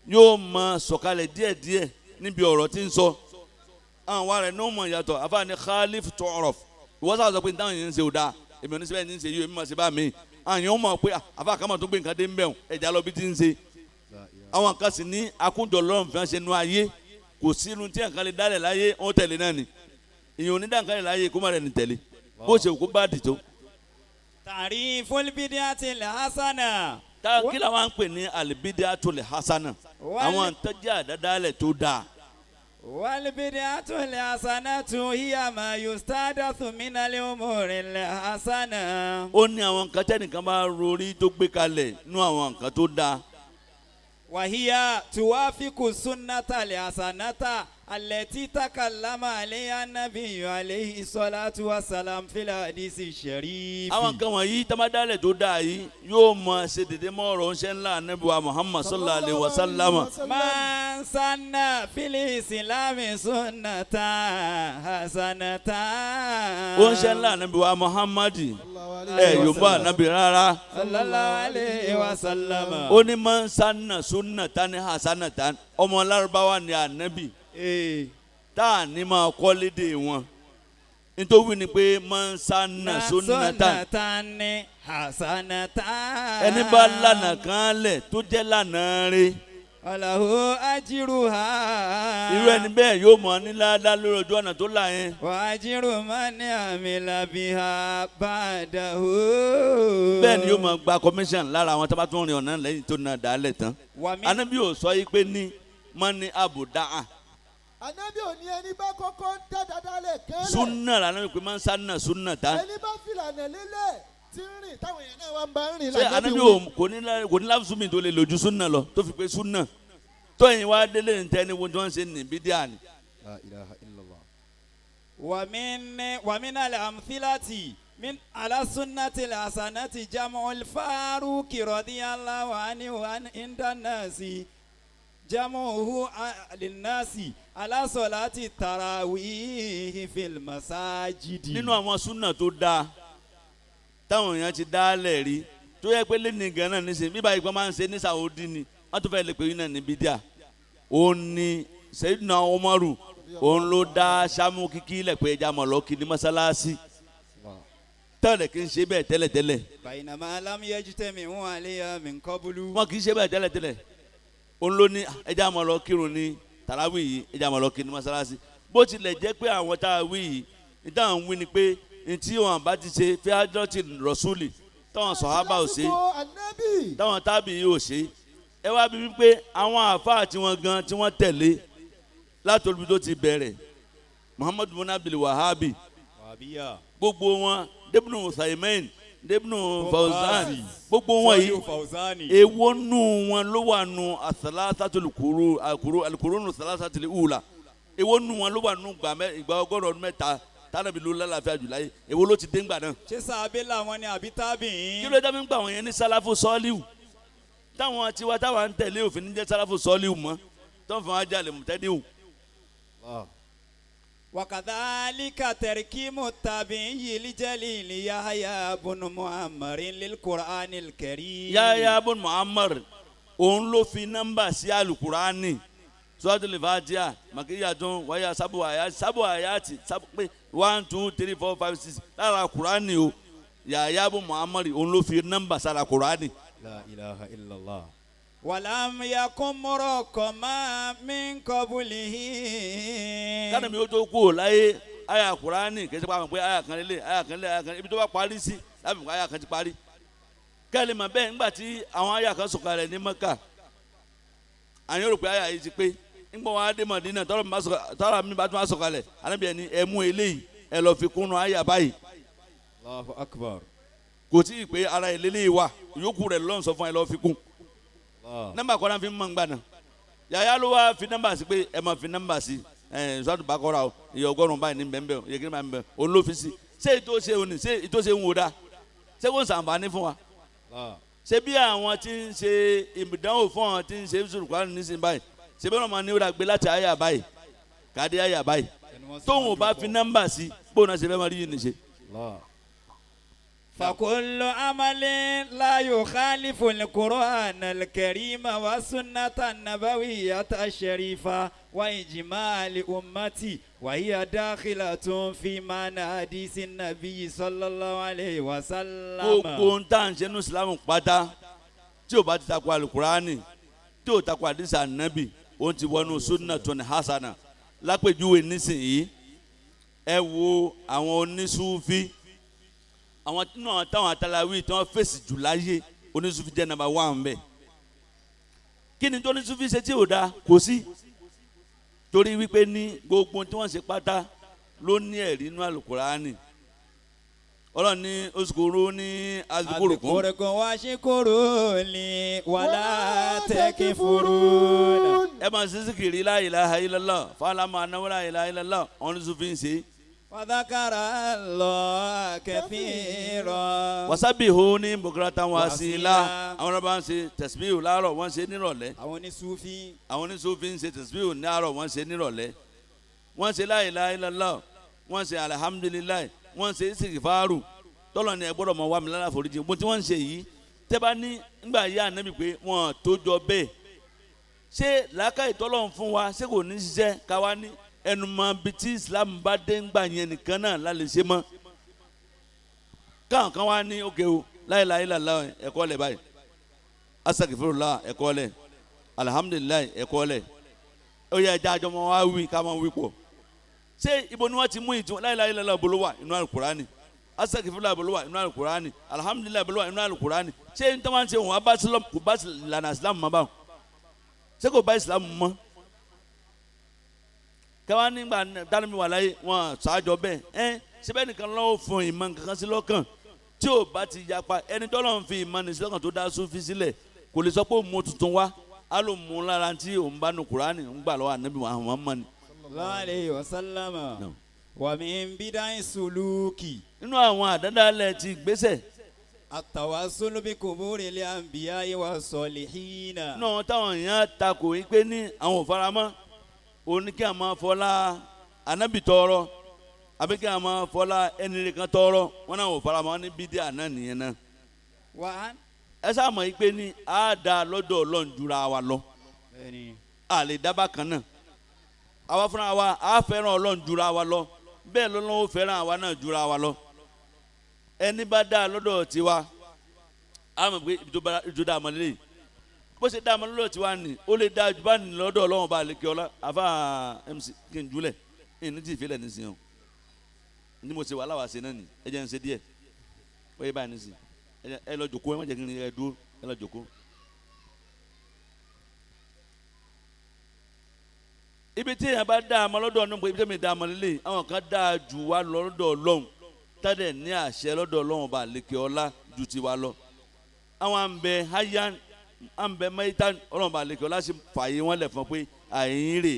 yóò mọ sọ̀kalẹ̀ díẹ̀ níbi ọ̀rọ̀ tí ń sọ. àwọn wa rẹ̀ ní ọmọ ìyàtọ̀ àfààní khalif tọrọf ìwọ sáà sọ pé táwọn yẹn ń ṣe ò dáa èmi ò ní síbẹ̀ ní ń ṣe yìí èmi máa ṣe bá mi àwọn yẹn mọ̀ pé àfàà kàmá tó gbé nǹkan dé ń bẹ̀ ẹ̀já lọ bí ti ń ṣe. àwọn kan sì ní akúndọ̀ lọ́rùn fẹ́ ṣe nu ayé kò sí inú tí nǹkan lè dálẹ̀ láyé wọ́n tẹ̀lé náà ni ìyẹn ò ní dá nǹkan lè láyé kó má rẹ̀ ní tẹ̀lé bó ṣe kó bá dì tó. ta'riful bid'atil hasana. kí làwọn ń pè ní al-bid'atul hasana àwọn tọ́jú àdádálẹ̀ tó dáa. والبدعة الحسنة هي ما يستحدث من الأمور الحسنة. ó ní àwọn nǹkan tẹ́nìkan bá rori tó gbé kalẹ̀ nú àwọn nǹkan tó dáa. وهي توافق السنة الحسنة التي تكلم عليها النبي عليه الصلاة والسلام في الحديث الشريف. àwọn kan wọ̀nyí tamadalẹ̀ tó dáa yìí yóò mọ ṣe dédé mọ́ ọ̀rọ̀ ṣẹ́ ńlá Ànábì wa Muhammad sallallahu alayhi wa sallam. من سن في الإسلام سنة حسنة. ó ń ṣẹ́ ńlá Ànábì wa Muhammad yóò bá Ànábì rárá. sallallahu alayhi wa sallam. ó ní man sanna sunnatan hasanatan ọmọ Lárúbáwá ni Ànábì. tá a ní máa kọ́ lédè wọn nítorí ni pé man sanna sunnatan ní hasanatan. ẹni bá lànà kan lẹ̀ tó jẹ́ lànà rẹ̀. Alahu ajiruha. irú ẹni bẹ́ẹ̀ yóò mọ̀ ní ládàá lórí ojú ọ̀nà tó là yẹn. Wa ajiru man amila biha ba'dahu. bẹ́ẹ̀ ni yóò mọ̀ gba commission lára àwọn tó bá tún rìn ọ̀nà lẹ́yìn tó na dàálẹ̀ tán. Ànábì ò sọ yìí pé ní mọ́ni abudaa. Ànábì ò ní ẹni bá kọ́kọ́ ń dá dáadáa lẹ̀ kẹ́lẹ̀. Súnà lànà pé máa ń sánà súnà tá. ẹni bá fìlànà lélẹ̀ tí ń rìn táwọn èèyàn náà wá ń bá ń rìn ṣé Ànábì ò kò ní láfùsùn mi tó lè lójú súnà lọ tó fi pé súnà tó yìí wá délé ní tẹ́ni wo tí wọ́n ń ṣe ní bídíà ni. La ilaha illallah. wa min al-amthilati min ala sunnati al-hasanati jam'ul faruqi radiyallahu anhu inda nasi. جمعه للناس على صلاة التراويح في المساجد. nínú àwọn súnà tó dáa táwọn èèyàn ti dálẹ̀ rí tó yẹ pé lẹ́nu gan-an nísìnyí bíbá ìgbọ́n máa ń ṣe ní Saudi ni wọ́n tún fẹ́ lè pè yín náà ní bídíà. òun ni Sayyidina Umaru òun ló dá sámú kíkí lẹ̀ pé ẹja mọ̀ lọ́kì ní mọ́sálásí tẹ́lẹ̀ kì í ṣe bẹ́ẹ̀ tẹ́lẹ̀tẹ́lẹ̀. بينما لم يجتمعوا عليها من قبل. wọn kì í ṣe bẹ́ẹ̀ tẹ́lẹ̀tẹ́lẹ̀. òun ló ní ẹja máa lọ kírun ní tàràwí yìí ẹja máa lọ kírun ní mọ́sálásí bó tilẹ̀ jẹ́ pé àwọn tá a wí yìí níta à ń wí ni pé ntí wọn bá ti ṣe fi ájọ́tì rọ̀ṣúlì táwọn sọ̀hábà ò ṣe táwọn tábì yìí ò ṣe ẹ wá bí wípé àwọn àáfàá tí wọ́n gan tí wọ́n tẹ̀lé látòlùbí tó ti bẹ̀rẹ̀ Muhammadu bin Abdul Wahabi gbogbo wọn débùnú Uthaymin débùnú Fawzan gbogbo wọn yìí èwo nù wọn ló wà nù asalasatul alukurunu salasatul ula èwo nù wọn ló wà nù ìgbà ọgọ́rùn mẹ́ta tánàbí ló lálàáfíà jùlá yìí èwo ló ti dé ńgbà náà. ṣé sàbẹ̀ làwọn ni àbí tábìín. kí ló dé mi gbà wọn yẹn ní sálàfù sọ́ọ́líù táwọn tiwa táwọn ń tẹ̀lé òfin ní jẹ́ sálàfù sọ́ọ́líù mọ́ tó ń fi wọn ajá lè mú tẹ́díwù. وكذلك تركيم التابعي لجليل يحيى بن معمر للقرآن الكريم. يحيى بن معمر òun ló fi nọ́mbà sí alukurani suratul Fatiha makiyatun wáyà sábò àyàtì pé 1 2 3 4 5 6 lára kurani o Yahya bun Muhammar òun ló fi nọ́mbà sára kurani. La ilaha illallah. Walam yakun muraqama min qablihi. kánà mi ó tó kú o láyé àyà kurani kẹsì pa àwọn pé àyà kan lélẹ̀ ibi tó bá parí sí lábẹ́ nǹkan àyà kan ti parí. kẹ́lẹ́ mọ̀ bẹ́ẹ̀ ńgbà tí àwọn àyà kan sọ̀kalẹ̀ ní Mẹ́kà àyàn rò pé àyà yìí ti pé ńgbà wọn á dé Mádínà tọ́rọ̀ mi bá tún wá sọ̀kalẹ̀ ànábìyẹn ni ẹ mú eléyìí ẹ lọ́ọ́ fi kúnnú àyà báyìí. Allahu akbar. kò tí ì pé ara ìlélẹ́yìí wà yòókù rẹ̀ lọ́n sọ fún ẹ lọ́ọ́ fi kún. nọ́mbà kọ́ra fi mọ̀ ń gbà náà Yahya ló wá fi nọ́mbà sí pé ẹ máa fi nọ́mbà sí sọ́ọ̀tù bá kọ́ra o ìyẹ ọgọ́rùn-ún báyìí ní bẹ́ẹ̀ ìyẹ kí ni báyìí òun ló fi sí ṣé ìtòsí òun ni ṣé ìtòsí òun wò dá ṣé kò ń sàǹfààní fún wa ṣé bí àwọn tí ń ṣe ìdánwò fún àwọn tí ń ṣe sùrùkúránì nísìnyí báyìí ṣé bí wọn máa ní wúrà gbé láti àyà báyìí káàdé àyà báyìí tóun ò bá fi nọ́mbà sí bóun náà ṣe fẹ́ máa rí yìí nìṣe. فكل عمل لا يخالف القرآن الكريم والسنة النبوية الشريفة وإجماع الأمة وهي داخلة في معنى حديث النبي صلى الله عليه وسلم. gbogbo ń tà ń ṣe ní Islam pátá tí o bá ti takò alukurani tí o takò àdìsá nàbì o ti wọnú sunnatun hasana lápèjúwe nísìnyí ẹ wo àwọn onísúfì àwọn náà táwọn àtàláwí tí wọ́n fèsì jù láyé onísúfì jẹ́ nàmbà 1 bẹ́ẹ̀. kí ni tó onísúfì ṣe tí ò dáa kò sí torí wípé ní gbogbo tí wọ́n ṣe pátá ló ní ẹ̀rí inú alukurani ọlọ́run ní oṣùkúrú ní azikurukum. àzìkúrukùn wá ṣíkúrú ni wàlá tẹ́kífúrú. ẹ máa ṣe zikiri la ilaha illallah fa'lamu annahu la ilaha illallah ọ̀n sùfin ṣe. Fadhakara Allah kathira. Wasabihu ní bukratan wa asila àwọn ọ̀rọ̀ bá ń ṣe tasbihu láàárọ̀ wọ́n ṣe nírọ̀lẹ́. Àwọn ní Sufi. Àwọn ní Sufi ń ṣe tasbihu láàárọ̀ wọ́n ṣe nírọ̀lẹ́. Wọ́n ṣe la ilaha illallah wọ́n ṣe alhamdulilayi wọ́n ṣe istighfaru tọ́lọ̀ ni ẹ gbọ́dọ̀ mọ wá mi lára foríjì bó tí wọ́n ń ṣe yìí tẹ́ bá ní ńgbà yá ànábì pé wọ́n tó jọ bẹ́ẹ̀ ṣé làákàyè tọ́lọ̀ ń fún wa ṣé kò ní ṣiṣẹ́ káwa ní ẹnu mọ bí tí Islam bá dé ńgbà yẹn nìkan náà lálẹ́ ṣe mọ́ káwọn kan wá ní òkè o la ilaha illallah ẹ̀kọ́ lẹ̀ báyìí astaghfirullah ẹ̀kọ́ lẹ̀ alhamdulilayi ẹ̀kọ́ lẹ̀ ó yẹ ẹja àjọmọ́ wa wí ká máa wí pọ̀ ṣé ibo ni wọ́n ti mú ìtumọ̀ la ilaha illallah bolo wà inú Al-Qur'ani astaghfirullah bolo wà inú Al-Qur'ani alhamdulilayi bolo wà inú Al-Qur'ani ṣé n tọ́wọ́n ṣe wọn kò bá lànà Islam mọ́ báwọn ṣé kò bá Islam mọ́ káwọn nígbà dání mi wà láyé wọn ṣáájọ bẹ́ẹ̀ síbẹ̀ nìkan lọ́wọ́ fún ìmọ̀ nǹkan sí lọ́kàn tí ò bá ti yapa ẹni tọ́lọ́ ń fi ìmọ̀ ní sílọ́kàn tó dá Sufi sílẹ̀ kò lè sọ pé òun mú tuntun wá á ló mú lára tí òun bá nu Kùránì ń gbà lọ́wọ́ Ànábì Muhammad sallallahu alayhi wa sallama wa min bidai suluki. nínú àwọn àdádálẹ̀ ti gbèsè. At-tawassul bi kuburil anbiya'i wa salihina. náà táwọn èèyàn takò yín pé ní àwọn ò faramọ́ òní kí a máa fọlá Ànábì tọrọ àbí kí a máa fọlá ẹni rẹ̀ kan tọrọ wọn náà ò faramọ́ ní bídíà náà nìyẹn náà. ẹ sáà mọ̀ yín pé ní a dá lọ́dọ̀ Ọlọ́run jura wa lọ a lè dábàá kan náà àwa fúnra wa a fẹ́ràn Ọlọ́run jura wa lọ bẹ́ẹ̀ lọ́lọ́wọ́ fẹ́ràn àwa náà jura wa lọ ẹni bá dá lọ́dọ̀ tiwa a mọ̀ pé ìjọ dá àmọ́ lélẹ́yìí bó ṣe dá àmọ́ lọ́dọ̀ tiwa ni ó lè dá ju bá ní lọ́dọ̀ Ọlọ́run bá lè kí ọlá àfa MC kí n júlẹ̀ ní tí ìfilẹ̀ ní sìn o ní mo ṣe wà láwa ṣe náà ni ẹ jẹ́ ń ṣe díẹ̀ wọ́n yé báyìí ní sìn ẹ lọ jòkó ẹ má jẹ́ kí n ẹ dúró ẹ lọ jòkó. ibi tí èèyàn bá dá àmọ́ lọ́dọ̀ ọ̀nà ibi tí èmi dá àmọ́ lélẹ̀ àwọn kan dá ju wa lọ́dọ̀ Ọlọ́run tádẹ̀ ní àṣẹ lọ́dọ̀ Ọlọ́run bá lékè ọlá ju tiwa lọ àwọn àǹbẹ hayan àǹbẹ mẹ́ta Ọlọ́run bá lékè ọlá sì fààyè wọn lẹ̀ fún pé àyín rè.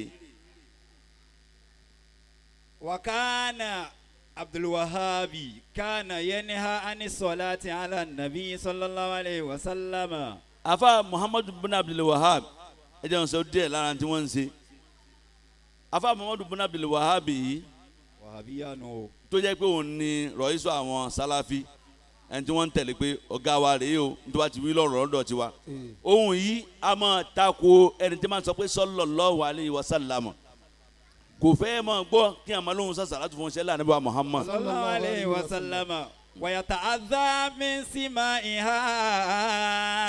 Wakana Abdul Wahabi kana yanha ani salati ala nabi sallallahu alayhi wa sallam. afa Muhammadu bin Abdul Wahab ẹ jẹ́ n sọ díẹ̀ lára tí wọ́n ń ṣe. afa Muhammadu bin Abdul Wahabi yìí Wahabiyanu tó jẹ́ pé òun ni rọ̀ísọ àwọn Salafi ẹni tí wọ́n ń tẹ̀lé pé ọ̀gá wa rèé o nítorí wàá ti wí lọ́rọ̀ lọ́dọ̀ tiwa. ohun yìí a máa tako ẹni tí máa sọ pé sallallahu alayhi wa sallam kò fẹ́ máa gbọ́ kí a máa lóhun sàṣàlátù fún ṣẹlẹ̀ Ànábì wa Muhammad sallallahu alayhi wa sallam wa yata'adha min simaiha.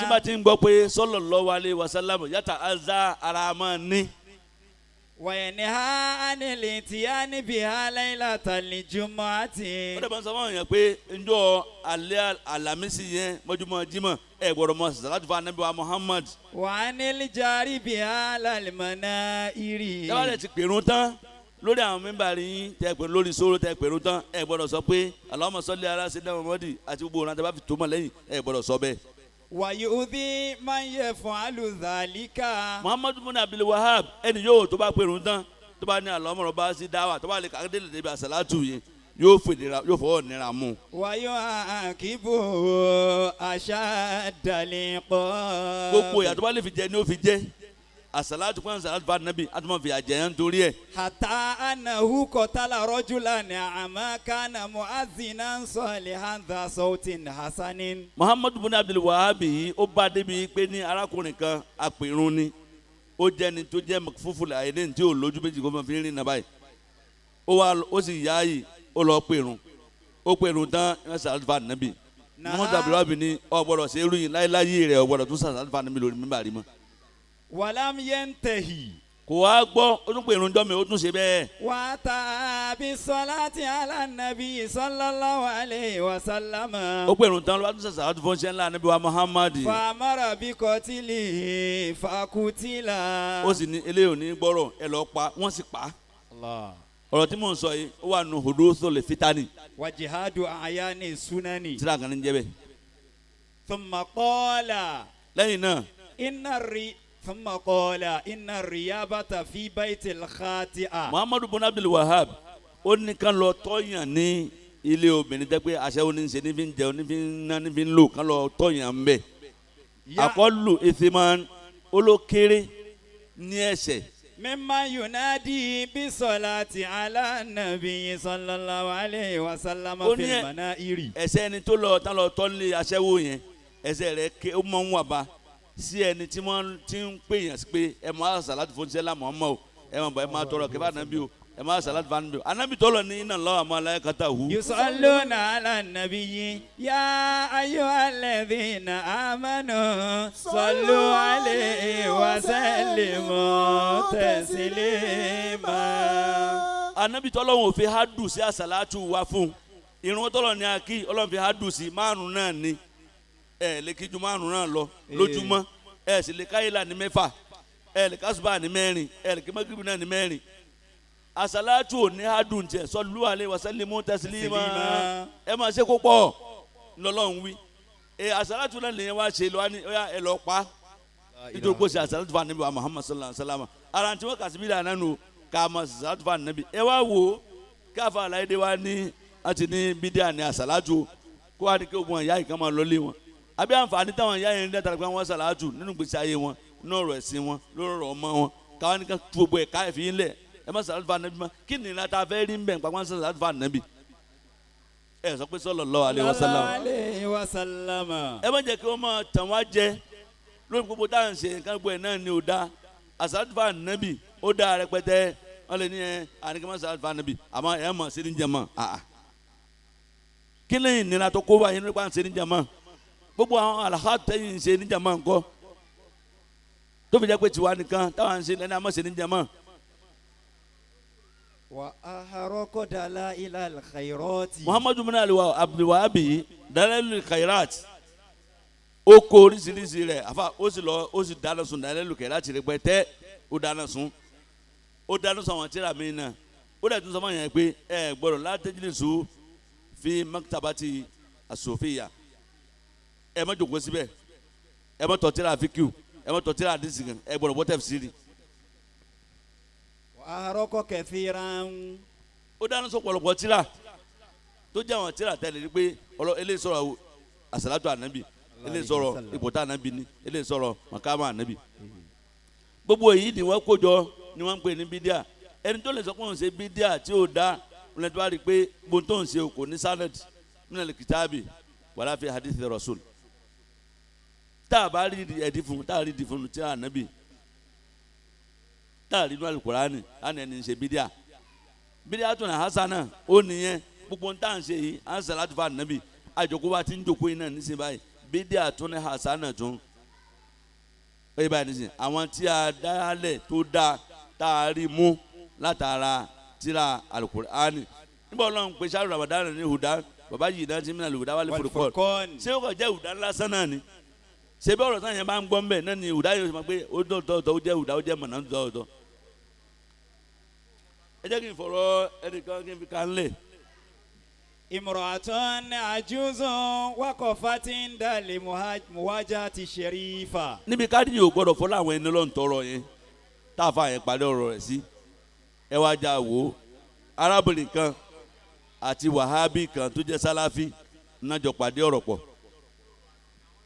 tí bá ti ń gbọ́ pé sallallahu alayhi wa sallam yata'adha ara máa ní. wa yanha anil itiyani biha laylatal jumu'ati. ó dẹ̀ bá ń sọ fún àwọn èèyàn pé njọ́ alẹ́ Àlàmísì yẹn mọ́júmọ́ Jímọ̀ ẹ gbọ́dọ̀ mọ sàṣàlátù fún Ànábì wa Muhammad. wa anil jari biha lal manairi. dábàá lẹ ti pèrún tán lórí àwọn mímbàrí yín tẹ pèrún lórí sóró tẹ pèrún tán ẹ gbọ́dọ̀ sọ pé Allahumma salli ala sayyidina Muhammad àti gbogbo ọ̀nà tẹ bá fi tó mọ̀ lẹ́yìn ẹ gbọ́dọ̀ sọ bẹ́ẹ̀. wa yu'dhi man yaf'alu dhalika. Muhammadu bin Abdul Wahab ẹni yóò tó bá pèrún tán tó bá ní Allahumma rabba sí dáwà tó bá lè kàdé lè débi àsàlátù yẹn yóò fọwọ́ nira mú. wa yu'aqibu ashaddal iqab. gbogbo ìyà tó bá lè fi jẹ ni ó fi jẹ àsàlátù kún àsàlátù fún Ànábì àtúmọ̀ fi àjẹ́ yẹn nítorí ẹ̀. hatta annahu qatala rajulan ama kana mu'azzinan salihan dha sautin hasanin. Muhammadu bin Abdul Wahab yìí ó bá débi pé ní arákùnrin kan apèrún ni ó jẹni tó jẹ fúfúlẹ̀ àyẹ̀dẹ́ tí ò lójú méjì kó máa fi rìn náà báyìí ó sì yá yìí ó lọ pèrún ó pèrún tán ẹ sàlátù fún Ànábì. Muhammadu Abdul Wahab ní ó gbọ́dọ̀ ṣe irú yìí láyé rẹ̀ ó gbọ́dọ̀ tún sàlátù fún Ànábì lórí mímbàrí mọ́. walam yantahi. kò wá gbọ́ ó tún pèrún jọ́ mi ó tún ṣe bẹ́ẹ̀. wa ta bi salati ala nabi sallallahu alayhi wa sallam. ó pèrún tán ló bá tún sàlátù fún ṣẹ́ ńlá Ànábì wa Muhammad. fa amara bi qatilihi fakutila. ó sì ní eléyìí ò ní gbọ́rọ̀ ẹ lọ́ọ́ pa wọ́n sì pa. Allah. ọ̀rọ̀ tí mò ń sọ yìí ó wà nù huduthul fitani. wa jihadu ayani sunani. tíra kan ní jẹ́ bẹ́ẹ̀. thumma qala. lẹ́yìn náà ثم قال إن الريابة في بيت الخاطئة. Muhammadu bin Abdul Wahab ó ní kán lọ tọ́yàn ní ilé obìnrin tẹ́ pé aṣẹ́wó ní ṣe ní fi ń jẹun ní fi ń ná ní fi ń lò kán lọ tọ́yàn ń bẹ̀. Àkọlù ìfimán olókéré ní ẹ̀ṣẹ̀. مما ينادي بالصلاة على النبي صلى الله عليه وسلم في المنائر. ẹ̀ṣẹ̀ ẹni tó lọ tán lọ tọ́ nílé aṣẹ́wó yẹn ẹ̀ṣẹ̀ rẹ̀ ké ó mọ̀ ń wà bá sí ẹni tí wọ́n ti ń pè yàn sí pé ẹ máa sàlátì fún sẹ́lá Muhammad o ẹ máa bọ̀ ẹ máa tọrọ kẹfà nàbí o ẹ máa sàlátì fún nàbí o anabi tọ́lọ̀ ní inna Allaha wa malaikatahu. yusalluna ala nabiyyi ya ayyuhalladhina amanu sallu alayhi wa sallimu taslima. anabi tọ́lọ̀ wọn ò fi hadu sí àsàlátù wá fún irun tọ́lọ̀ ní akí Ọlọ́run fi hadu sí márùn náà ni lè kí ju márùn náà lọ lójúmọ́ sì lè káyìlá ní mẹ́fà lè kásùbà ní mẹ́rin lè kí mọ́gìrì náà ní mẹ́rin àsàlátù ò ní adùn tiẹ̀ sallu alayhi wa sallimu taslima ẹ máa ṣe kó pọ̀ lọ́lọ́run wí àsàlátù náà lè wá ṣe lọ́wọ́ ní ẹ lọ́ọ́ pa nítorí pé ṣe àsàlátù fún anabi wa Muhammad sallallahu alayhi wa sallam ara tí wọ́n kà sí bí dáná nù ká mọ̀ àsàlátù fún anabi ẹ wá wò ó káfa Olaide wa ní àti ní bídíà ní àsàlátù kó wá ní kí ogun ẹ̀yà ìkan máa lọ́lé wọn àbí àǹfààní táwọn ìyá yẹn ń dẹ́ta pé wọ́n sàlátù nínú gbèsè ayé wọn nínú ọ̀rọ̀ ẹ̀sìn wọn lórí ọ̀rọ̀ ọmọ wọn káwọn ní ká tu gbogbo ẹ̀ka ẹ̀fín yín lẹ̀ ẹ má sàlátù fún anabi mọ́ kí ni ìlànà tá a fẹ́ rí ń bẹ̀ nípa wọn sàlátù fún anabi ẹ sọ pé sallallahu alaihi wasallam ẹ má jẹ́ kí wọ́n máa tàn wá jẹ lórí gbogbo táwọn ṣe nǹkan gbogbo ẹ̀ náà ni ò dáa àsàlátù fún anabi ó dáa rẹpẹtẹ wọ́n lè ní àníkí má sàlátù fún anabi àmọ́ ẹ mọ̀ sí ní jẹmọ́ kí lẹ́yìn ìnira tó kó wáyé nípa ṣe ní jẹmọ́ gbogbo àwọn àlàkà tẹ̀yìn ṣe ní jẹmọ́ ńkọ́ tó fi jẹ́ pé tiwa nìkan táwọn ṣe lẹ́nu àmọ́ ṣe ní jẹmọ́. wa aharoko dala ila alkhairati. Muhammadu bin Abdul Wahabi dalailul khairat ó kó oríṣiríṣi rẹ̀ àfa ó sì dáná sun dalailul khairat rẹ̀ pẹ́tẹ́ ó dáná sun àwọn tíra mi náà ó dẹ̀ tún sọ fún yẹn pé ẹ gbọ́dọ̀ la tajlisu fi maktabati asòfìyà ẹ má jókòó síbẹ̀ ẹ má tọ́ tíra fíkìú ẹ má tọ́ tíra àdìsí kan ẹ gbọ́dọ̀ bọ́ tafsiri. àròkọ kathiran. ó dáná sọ pọ̀lọpọ̀ tíra tó jẹ́ àwọn tíra tẹ́lẹ̀ ní pé eléyìí sọ̀rọ̀ àsàlátù ànábì eléyìí sọ̀rọ̀ ìpòtà ànábì ni eléyìí sọ̀rọ̀ màkàmà ànábì. gbogbo èyí ni wọ́n kójọ ni wọ́n ń pè ní bídíà ẹni tó lè sọ pé òun ṣe bídíà tí ò dá wọn tó wá rí i pé gbóntó ń ṣe kò ní sanad minal kitabi wala fi hadithi rasul tá a bá rí ẹ̀dí fún tá a rí ìdí fún tí a nàbì tá a rí inú alukurani àná ẹni ń ṣe bídíà tó ní hasana ó nìyẹn gbogbo tá à ń ṣe yìí à ń sàlátù fún ànábì àjòkó wa ti ń jòkó yìí náà nísìnyí báyìí bídíà tó ní hasana tó ó yẹ báyìí nísìnyí àwọn tí a dálẹ̀ tó dá tá a rí mú látara tírà alukurani nígbà Ọlọ́run pé sáré Ramadan ní hudan bàbá yìí náà ti mìíràn lùdá wálé furukọ́ọ̀nù ṣé ó kàn jẹ́ hudan lásán náà ni ṣé bí ọ̀rọ̀ sáà yẹn bá ń gbọ́ mbẹ́ náà ni hudan yóò sọ pé ó dọ̀tọ̀ ó jẹ́ hudan ó jẹ́ mọ̀nà dọ̀tọ̀. ẹ jẹ́ kí n fọ̀rọ̀ ẹnìkan kí n fi kan lẹ̀. imra'atun ajuzun waqafatin dali muwajati sharifa. níbi káàdì yóò gbọ́dọ̀ fọlọ́ àwọn ẹni lọ́n tọrọ yẹn táàfà yẹn parí ọ̀rọ̀ rẹ̀ sí ẹ wá já wò ó arábìnrin kan àti wàhábì kan tó jẹ́ sálàfí nájọ pàdé ọ̀rọ̀ pọ̀.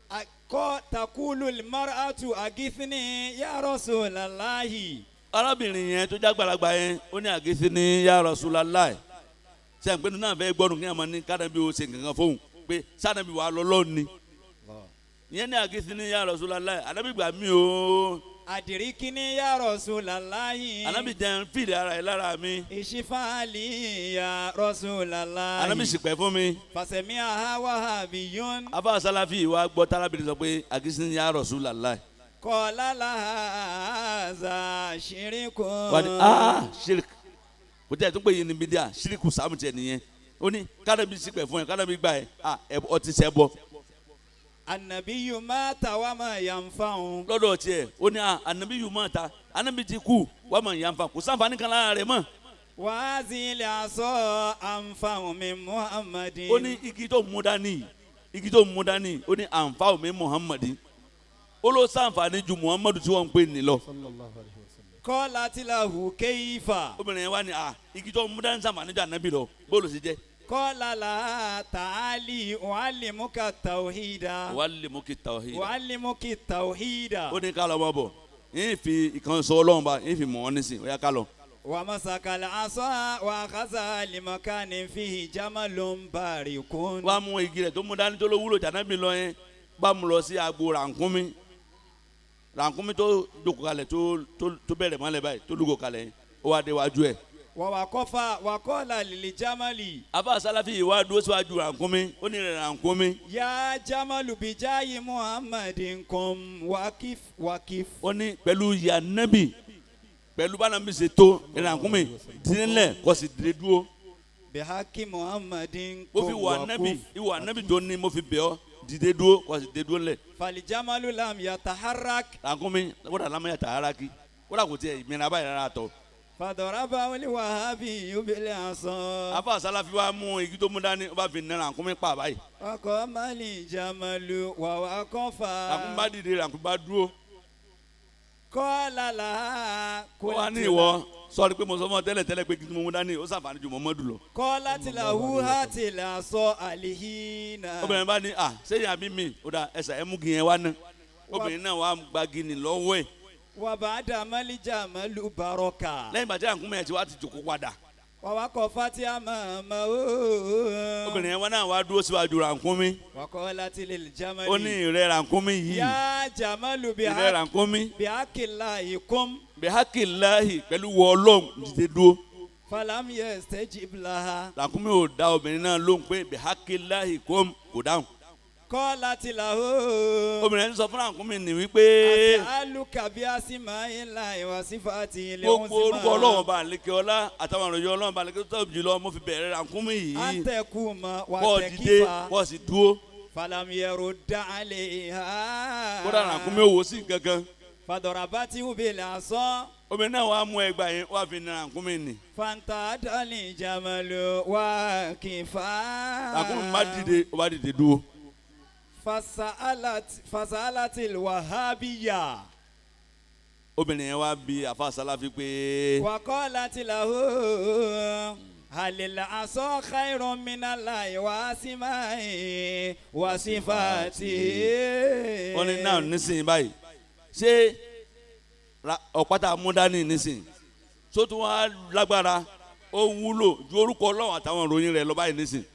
akọ takulu mar'atu agithni ya rasulallahi. arábìnrin yẹn tó jágbàlagbà yẹn ó ní agithni ya rasulallahi sẹ́yìn pé nínú àfẹ́ gbọ́dọ̀ kí ẹ máa ní kádàbí o ṣe kankan fóun pé sádàbí wà lọ́lọ́ ni ìyẹn ní agithni ya rasulallahi ànábì gbà mí o. Adirikini ya Rasulallahi. Anabi jẹun fìdí ara ẹ lára mi. Ìṣífàlì ya Rasulallahi. Anabi sì pẹ́ fún mi. Fàṣẹmí aha wahabiyun. Afa Salafi wa gbọ́ tálábìrì sọ pé agísí ya Rasulallahi. Kọ́lá lahaza ṣíríkù. Wà ní ṣíríkù. Kò tẹ́ ẹ̀ tó pé yìí ni bídíà ṣíríkù sàmù tiẹ̀ nìyẹn. Ó ní kánábì sì pẹ́ fún ẹ kánábì gbà ẹ ọtí sẹ́ bọ́. Anabiyu mata wa ma yanfa'u. Lọ́dọ̀ tiẹ̀ ó ní anabiyu mata anabi ti kú wa ma yanfa kò ṣàǹfààní kan lára rẹ̀ mọ́. Wazili aso anfa'u min Muhammadin. Ó ní igi tó mú dání ó ní anfa'u min Muhammadin. ó ló ṣàǹfààní ju Muhammadu tí wọ́n ń pè ní lọ. qalat lahu kayfa. obìnrin yẹn wá ní igi tó mú dání ṣàǹfààní ju ànábì lọ bóòlù sí jẹ́. qala la ta'ali u'allimuka tawhida. u'allimuki tawhida. u'allimuki tawhida. ó ní ká lọ mọ́ bọ̀ yín fi ìkan sọ ọlọ́run bá yín fi mọ̀ ọ́ nísìn ó yá ká lọ. wa masakal asa wa akhadha limakanin fihi jamalun barikun. wàá mú igi rẹ̀ tó mú dání tó ló wúlò jànábì lọ yẹn bá mu lọ sí agbo rànkúnmí tó jókòó kalẹ̀ tó bẹ̀rẹ̀ mọ́lẹ̀ báyìí tó lúgò kalẹ̀ yẹn ó wá dé wájú ẹ̀. wa qala lil jamali. afa salafi yìí wá dúró síwájú rànkúnmí ó ní rẹ̀ rànkúnmí. ya jamalu bijayi muhammadin kum wakif. ó ní pẹ̀lú ya nabi pẹ̀lú bá nàbí ṣe tó rànkúnmí dínlẹ̀ kó sì dé dúró. bihaki muhammadin mo kum fi wakuf. ìwà nabi tó ní mo fi bẹ̀ ọ́ dìde dúró kó sì dé dúró lẹ̀. falijamalu lam yataharrak. rànkúnmí kódà lam yataharaki kódà kò tiẹ̀ ìmìíràn báyìí rárá tọ̀. fadaraba wali wahabi bil asa. afa salafi wa mú igi tó mú dání ó bá fi nà rànkúnmí pa báyìí. ọkọ mali jamalu wàwá kọfà. rànkúnmí bá dìde rànkúnmí bá dúró. kọ́lá la. ó wá ní ìwọ sọrí pé mo sọ fún ọ tẹ́lẹ̀ pé igi tó mú dání ó ṣàǹfààní ju Muhammadu lọ. kọ́lá tìlà ha tìlà sọ àlìhínà. obìnrin bá ní sẹ́yìn àbí mi ó dà ẹsẹ̀ ẹ̀ mú gi yẹn wá ná obìnrin náà wà gbági ní lọ́wọ́ ẹ̀. wàbà dàmálì jàmálù bàrọ̀kà. lẹ́yìn bàtí àǹkúmọ̀ ẹ̀ tí wàá ti jòkó padà. wàwá kọ fatia màmá ooo. obìnrin yẹn wọn náà wá dúró síwájú rànkúnmí. wàkọ́lá tìlẹ̀ jàmálì. ó ní ìrẹ́ rànkúnmí yìí. yá jàmálù bí ìrẹ́ rànkúnmí. bí akila ikum. bí hakilahi pẹ̀lú wọ ọlọ́run dìde dúró. falam yastajib laha. rànkúnmí ò dá obìnrin náà lóhùn pé bí hakilahi kò dáhùn. kọ́lá tìlà ooo. obìnrin sọ fún rànkúnmí ní wípé. àti alùkàbí àsìmá ilà ìwà sífàtì ilé òun sí máa. gbogbo orúkọ ọlọ́run bá lékè ọlá àtàwọn ìròyìn ọlọ́run bá lékè tó tóbi jùlọ mo fi bẹ̀rẹ̀ rànkúnmí yìí. àtẹkù mọ wà kọ́ tẹkífà. dìde kọ́ sì dúró. falamiyẹrù dàlẹ́ ha. kódà rànkúnmí ò wò sí gangan. fàdọ̀ràbàtì ubìlẹ̀ àsán. obìnrin náà wàá mú ẹgbàá yẹn wàá fi na rànkúnmí ni. fanta dali jamalu wà kìfà. rànkúnmí má dìde ó bá dìde dúró. fasalati wahabiya. obìnrin yẹn wá bí àfa Salafi pé. wàkọ́lá tìlahu halila aso khairun minalahi wasimai wasifati. wọ́n ní náà nísìnyí báyìí ṣé ọ̀pátá múdání nísìnyí sótú wá lágbára ó wúlò ju orúkọ Ọlọ́run àtàwọn ìròyìn rẹ̀ lọ báyìí nísìnyí.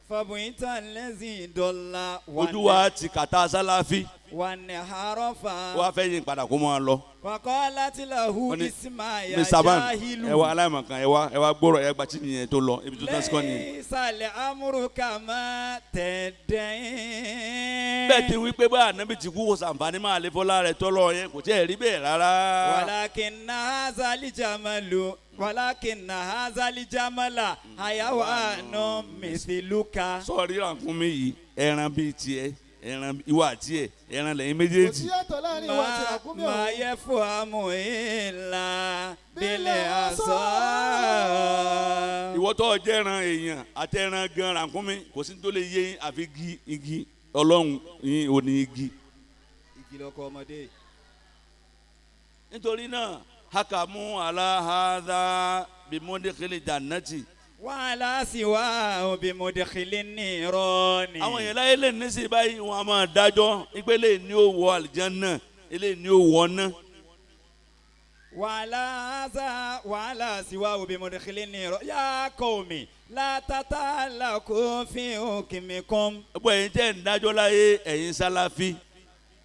fàbùyìntàn lẹ́sìn dọ́là. ojú wa ti kàtà Salafi. wà ní àrọ́fà. wọ́n á fẹ́ yín padà kó mọ́ ọ lọ. wàkọ́ láti lahu ismaila Mr. Ban jahilu. ẹ wá aláìmọ̀kan ẹ wá gbọ́rọ̀ ẹ gbàtí nìyẹn tó lọ ibi tó tán sí kọ́ nìyẹn. lẹ́yìn ìsàlẹ̀ amúrúkà máa tẹ̀dẹ̀. bẹ́ẹ̀ ti wí pé bá ànábì ti kú kó sàǹfààní máa lè fọlá rẹ̀ tọ́lọ yẹn kò tí ẹ̀ rí bẹ́ẹ̀ rárá. walakinna hazali jamalu walakinna hazali jamala hayawanu misiluka. sọ̀rí rànkúnmí yìí ẹran bíi tiẹ̀ ẹran ìwà tiẹ̀ ẹran lẹ́yìn méjèèjì. kò sí ẹ̀tọ́ láàrin ìwà àti rànkúnmí ọ̀hún. máa yẹ fún amúhìnlá bílẹ̀ àṣọ. ìwọ tó jẹ́ ẹran èèyàn àti ẹran gan rànkúnmí kò sí tó lè yé yín àfi igi ọlọ́run yín ò ní igi. igi lọkọ ọmọdé. nítorí náà hakamu alahada bimodekele jannati. wàhálà sí wa òbí mọ̀dẹ́kìlì ní ìrọ́ni. àwọn èèyàn láyé lè ní sí báyìí wọn a máa dájọ́ ìpele ní ó wọ àlìjánnà ilé ní ó wọ ná. wàhálà sí wa òbí mọ̀dẹ́kìlì ní ìrọ́ yá kọ́ mi látàtà làkó fi òkè mi kún. gbogbo ẹ̀yin tẹ́ ń dájọ́ láyé ẹ̀yin Salafi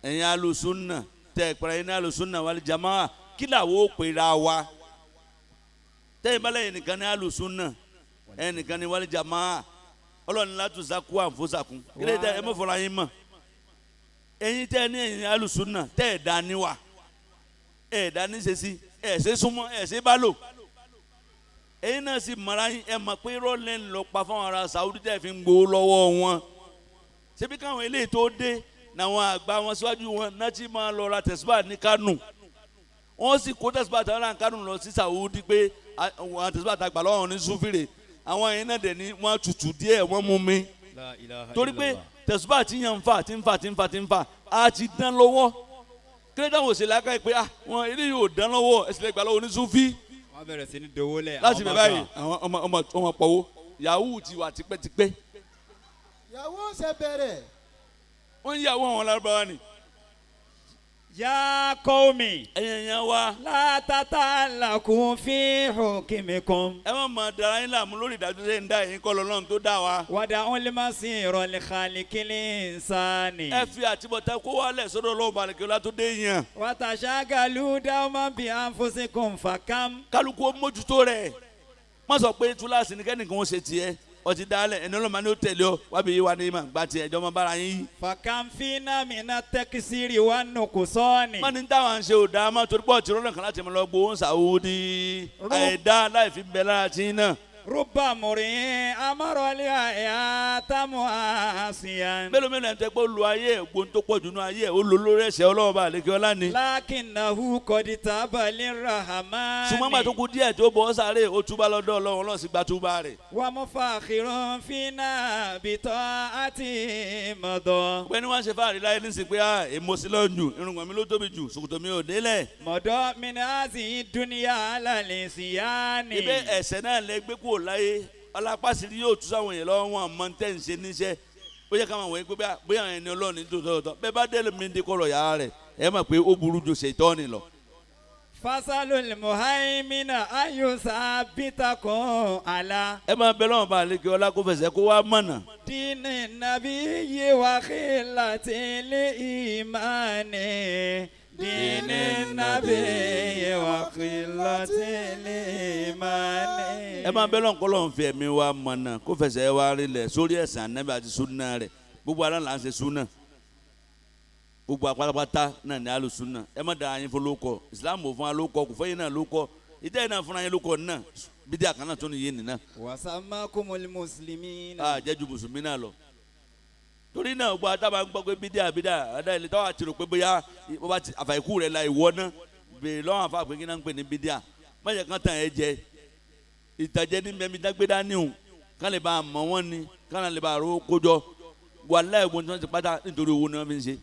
ẹ̀yin alùsùnà tẹ́ ìpàrọ̀ ẹ̀yin alùsùnà wal jamaa kí làwọn ò pera wa tẹ́yìn bá lẹ́yìn nìkan ní alùsùnà ẹnìkan ní wal jamaa ọlọ́run látú zakú àǹfọ̀sàkún kílẹ̀ tẹ́ ẹ mọ̀ fọlá yín mọ̀ ẹ̀yin tẹ́ ní ẹ̀yin alùsùnà tẹ́ ẹ̀ dá níwà ẹ̀ dá níṣẹ́sí ẹ̀ ṣe súnmọ́ ẹ̀ ṣe bá lò ẹ̀yin náà sì mara yín ẹ̀ mọ̀ pé rọ́ọ̀lẹ́ ń lọ pa fáwọn ará Saudi tẹ́ fi ń gbowó lọ́wọ́ wọn ṣebí káwọn eléyìí tó dé làwọn àgbà wọn síwájú wọn náà ti máa lọ ra tẹ̀síbà ní Kánò wọ́n sì kó tẹ̀síbà tàwọn ará Kánò lọ sí Saudi pé àwọn tẹ̀síbà tàgbà lọ́wọ́ ní súfìrè àwọn yẹn náà dẹ̀ ní wọ́n tutù díẹ̀ wọ́n mú mi torí pé tẹ̀síbà tí yàn ń fà á ti dán lọ́wọ́ kílẹ̀ dáhùn òsè lákàá pé wọn ilé yóò dán lọ́wọ́ ẹ̀sìn lẹ́gbàá lọ́wọ́ ní sufi. wọ́n bẹ̀rẹ̀ sí ní dowó lẹ̀. láti bẹ̀ báyìí àwọn ọmọ pọ̀wó yahoo ti wà tipẹ́tipẹ́. yahoo ṣe bẹ̀rẹ̀. wọ́n ń yàwó àwọn Lárúbáwá ni. Ya qaumi. ẹ̀yin yẹn wa. La tata'allaqu fi hukmikum. ẹ má máa dara yín láàmú lórí ìdájọ́ sẹ́yìn dá yín kọ́ lọ́lọ́run tó dá wa. Wada'ul masira li khaliqil insani. ẹ fi àtibọ̀tá kó wálẹ̀ sọ́dọ̀ Ọlọ́run balẹ̀kẹ́lá tó dé yàn. Wa tashagalu dawman bi anfusikum fakam. kálukú mójútó rẹ̀ má sọ pé túláàsì ní kẹ́nìkan ó ṣe tiẹ̀ ọtí dálẹ̀ ẹni ọlọ́mọ ni ó tẹ̀lé ọ wábi yìí wá ní ìmọ̀ gba tiẹ̀ ẹjọ́ mọ́ bára yín. Fakam fina mina takisiri wa nukusani. má ní táwọn ṣe ò dáa má torí pọ̀ tí rọ́nà kan láti mọ lọ gbowó Saudi àìdá láì fi bẹ̀ lára tí náà. Rubba murin amaroli ayatamu asiyan. mélòó ẹ̀ ń tẹ́ pé ó lu ayé ẹ̀gbọ́n tó pọ̀ jù nínú ayé ẹ̀ ó lo lórí ẹ̀sẹ̀ Ọlọ́run bá àlékè ọlá ni. Lakinnahu qad taba lirrahmani. ṣùgbọ́n gbà tó kú díẹ̀ tó bọ́ sáré ó túbá lọ́dọ̀ Ọlọ́run sì gba túbá rẹ̀. Wa mufakhirun fina bi ta'ati mada. pé ní wọ́n ṣe fáàrí láyé nísìnyí pé èmo sí lọ́njù irùngbọ̀n mi ló tóbi jù ṣòkòtò mi ò délẹ̀. Mada min hazihi dunya ala lisyani. ibẹ̀ ẹ̀ṣẹ̀ náà lẹ gbé kúrò láyé ọlápàṣírí yóò tú sáwọn èèyàn lọ́wọ́ wọn mọ tẹ́ ń ṣe níṣẹ́ ó yẹ ká máa wọ̀nyí pé bóyá àwọn ẹni Ọlọ́run ní tòótọ́ bẹ́ẹ̀ bá délé mi ń dékọ̀rọ̀ yàrá rẹ̀ ẹ mọ̀ pé ó burú ju ṣètọ́ni lọ. Fasalul muhaimina ayusabitakum ala. ẹ máa bẹ lọ́wọ́ bá àlekè ọlá kó fẹsẹ̀ kó wá mọ̀nà. Dini nabiyyi wa khilatil imani. Dini nabiyyi wa khilatil imani. ẹ máa bẹ lọ́wọ́ kọ́lọ́ ń fi ẹ̀mí wa mọ̀nà kó fẹsẹ̀ wá rinlẹ̀ sórí ẹ̀sìn Ànábì àti súnà rẹ̀ gbogbo ara là ń ṣe súnà gbogbo apátápátá náà ní alùsùnà ẹ má da yín fún lóko Islam ò fún wa lóko kò fẹ́ yín náà lóko ìdá yín náà fúnra yín lóko náà bídí àkànnà tó ní yé nìyẹn. Wasamakumul muslimina. jẹ́jú mùsùlùmí náà lọ. torí náà gbọ́ àtàwọn gbọ́ pé bídí àdá ilé táwọn àti rò pé bóyá àfàìkú rẹ̀ la ìwọ náà bèèrè lọ́wọ́ àfa pé kí náà ń pè ní bídí à má yẹ kán tàn ẹ jẹ ìtàjẹ ní mẹ́mí dágbédá níhùn kán lè bá a mọ̀ wọ́n ni kán lè bá a rówó kójọ wàláhì ìwọ̀n tí wọ́n ti pátá nítorí owó ni wọ́n fi ń ṣe.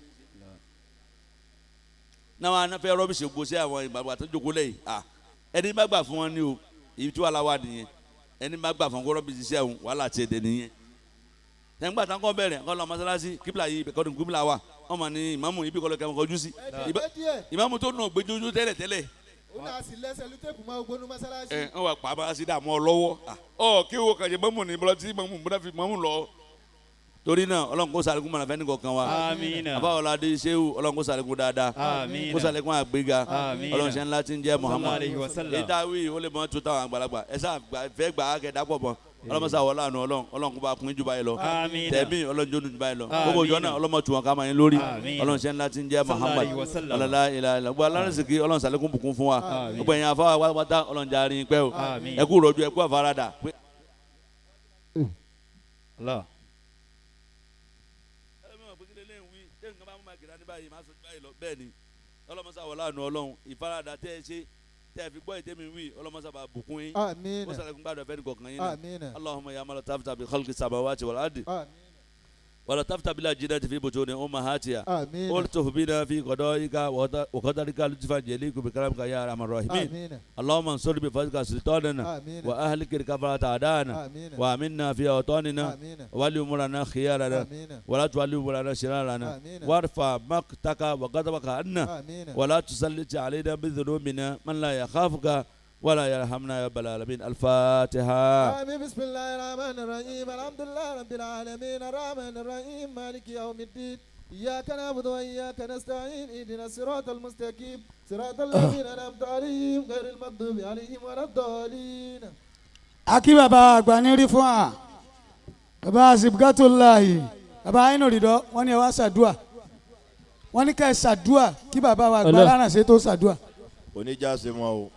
náà wọn afẹ́ rọ́bìṣì gbòsí àwọn ìgbàgbà tó jókòó lẹ́yìn ẹni bá gbà fún wọn ni o èyí tí wàhálà wà nìyẹn ẹni bá gbà fún rọ́bìṣì sí àwọn wàhálà tiẹ̀ dẹ̀ nìyẹn. nígbà tí wọn kọ́ bẹ̀rẹ̀ kọ́ lọ mọ́sálásí kíbla yìí ibẹ̀ kọ́ni kíbla wà wọ́n mọ̀ ní ìmáàmù ibi kọ́lọ́ kẹ́mọ́ kọjú sí ìmáàmù tó nù gbẹjọ́jú tẹ́lẹ̀. ó náà sì lẹ́sẹ̀ lútẹ́kù máa gbónú mọ́sálásí. ẹ wà pàmò sí dààmú ọ lọ́wọ́ ọ kí wo kàjẹ́ mọ́mù ní bọ́lá tí mọ́mù múná fi mọ́mù lọ. torí náà Ọlọ́run kó ṣàlékún mọ̀nà fẹ́ni kọ̀ọ̀kan wa Amina. àbá Olaide Sheu Ọlọ́run kó ṣàlékún dáadáa Amina. kó ṣàlékún àgbéga Amina. Ọlọ́run ṣe ńlá tí ń jẹ́ Muhammad Sallallahu alaihi wasallam. ètò àwí ó lè mọ tó táwọn àgbàlagbà ẹ sá fẹ́ gbà á kẹ́ dápọ̀ bọ̀ ọlọ́mọsá wọlé àná Ọlọ́run kó bá kún jù báyìí lọ Amina. tẹ̀mí Ọlọ́run jóni jù báyìí lọ gbogbo ìjọ náà Ọlọ́run tún wọn ká máa yín lórí Amina. Ọlọ́run ṣe ńlá tí ń jẹ́ Muhammad Sallallahu alaihi wasallam. ọlọ́lá ilà ilà gbogbo alárìsìkí Ọlọ́run ṣàlékún bùkún fún wa Amina. gbogbo ẹ̀yin afáwà pátá Ọlọ́run jàre pẹ́ o Amina. ẹ kú rọ̀jú ẹ kú àfaradà. Allah. bẹ́ẹ̀ni ọlọmọsá wọlé àná Ọlọ́run ìfaradà tẹ ẹ ṣe tẹ ẹ fi gbọ́ ìtẹ́mi wí ọlọmọsá bá bùkún yín Àmín. ó sàlẹ̀kùn gbàdọ̀ fẹ́ni kọ̀ọ̀kan yín Àmín. náà Allahumma ya mala tafta bi khalqi samawati wal ardi Àmín. wala tafta bila jidati fi butuni ummahatiha Àmín. قلته بنا في قضائك وقدرك لطفا جليك بكرمك يا ارحم الراحمين آمين. اللهم انصر بفضلك سلطاننا آمين. واهلك الكفرة اعداءنا آمين. وامنا في اوطاننا آمين. ولي امورنا خيارنا آمين. ولا تولي امورنا شرارنا آمين. وارفع مقتك وغضبك عنا آمين. ولا تسلط علينا بذنوبنا من لا يخافك ولا يرحمنا يا رب العالمين. الفاتحة. آمين. بسم الله الرحمن الرحيم الحمد لله رب العالمين الرحمن الرحيم مالك يوم الدين إياك نعبد وإياك نستعين اهدنا الصراط المستقيم صراط الذين أنعمت عليهم غير المغضوب عليهم ولا الضالين. akí bàbá àgbà ní rí fún wa bàbá Sibgatullahi bàbá inú rídọ́ wọ́n ní ẹ wá ṣàdúà wọ́n ní ká ẹ ṣàdúà kí bàbá wa àgbà lánàá ṣe tó ṣàdúà. oníjà ṣe mọ o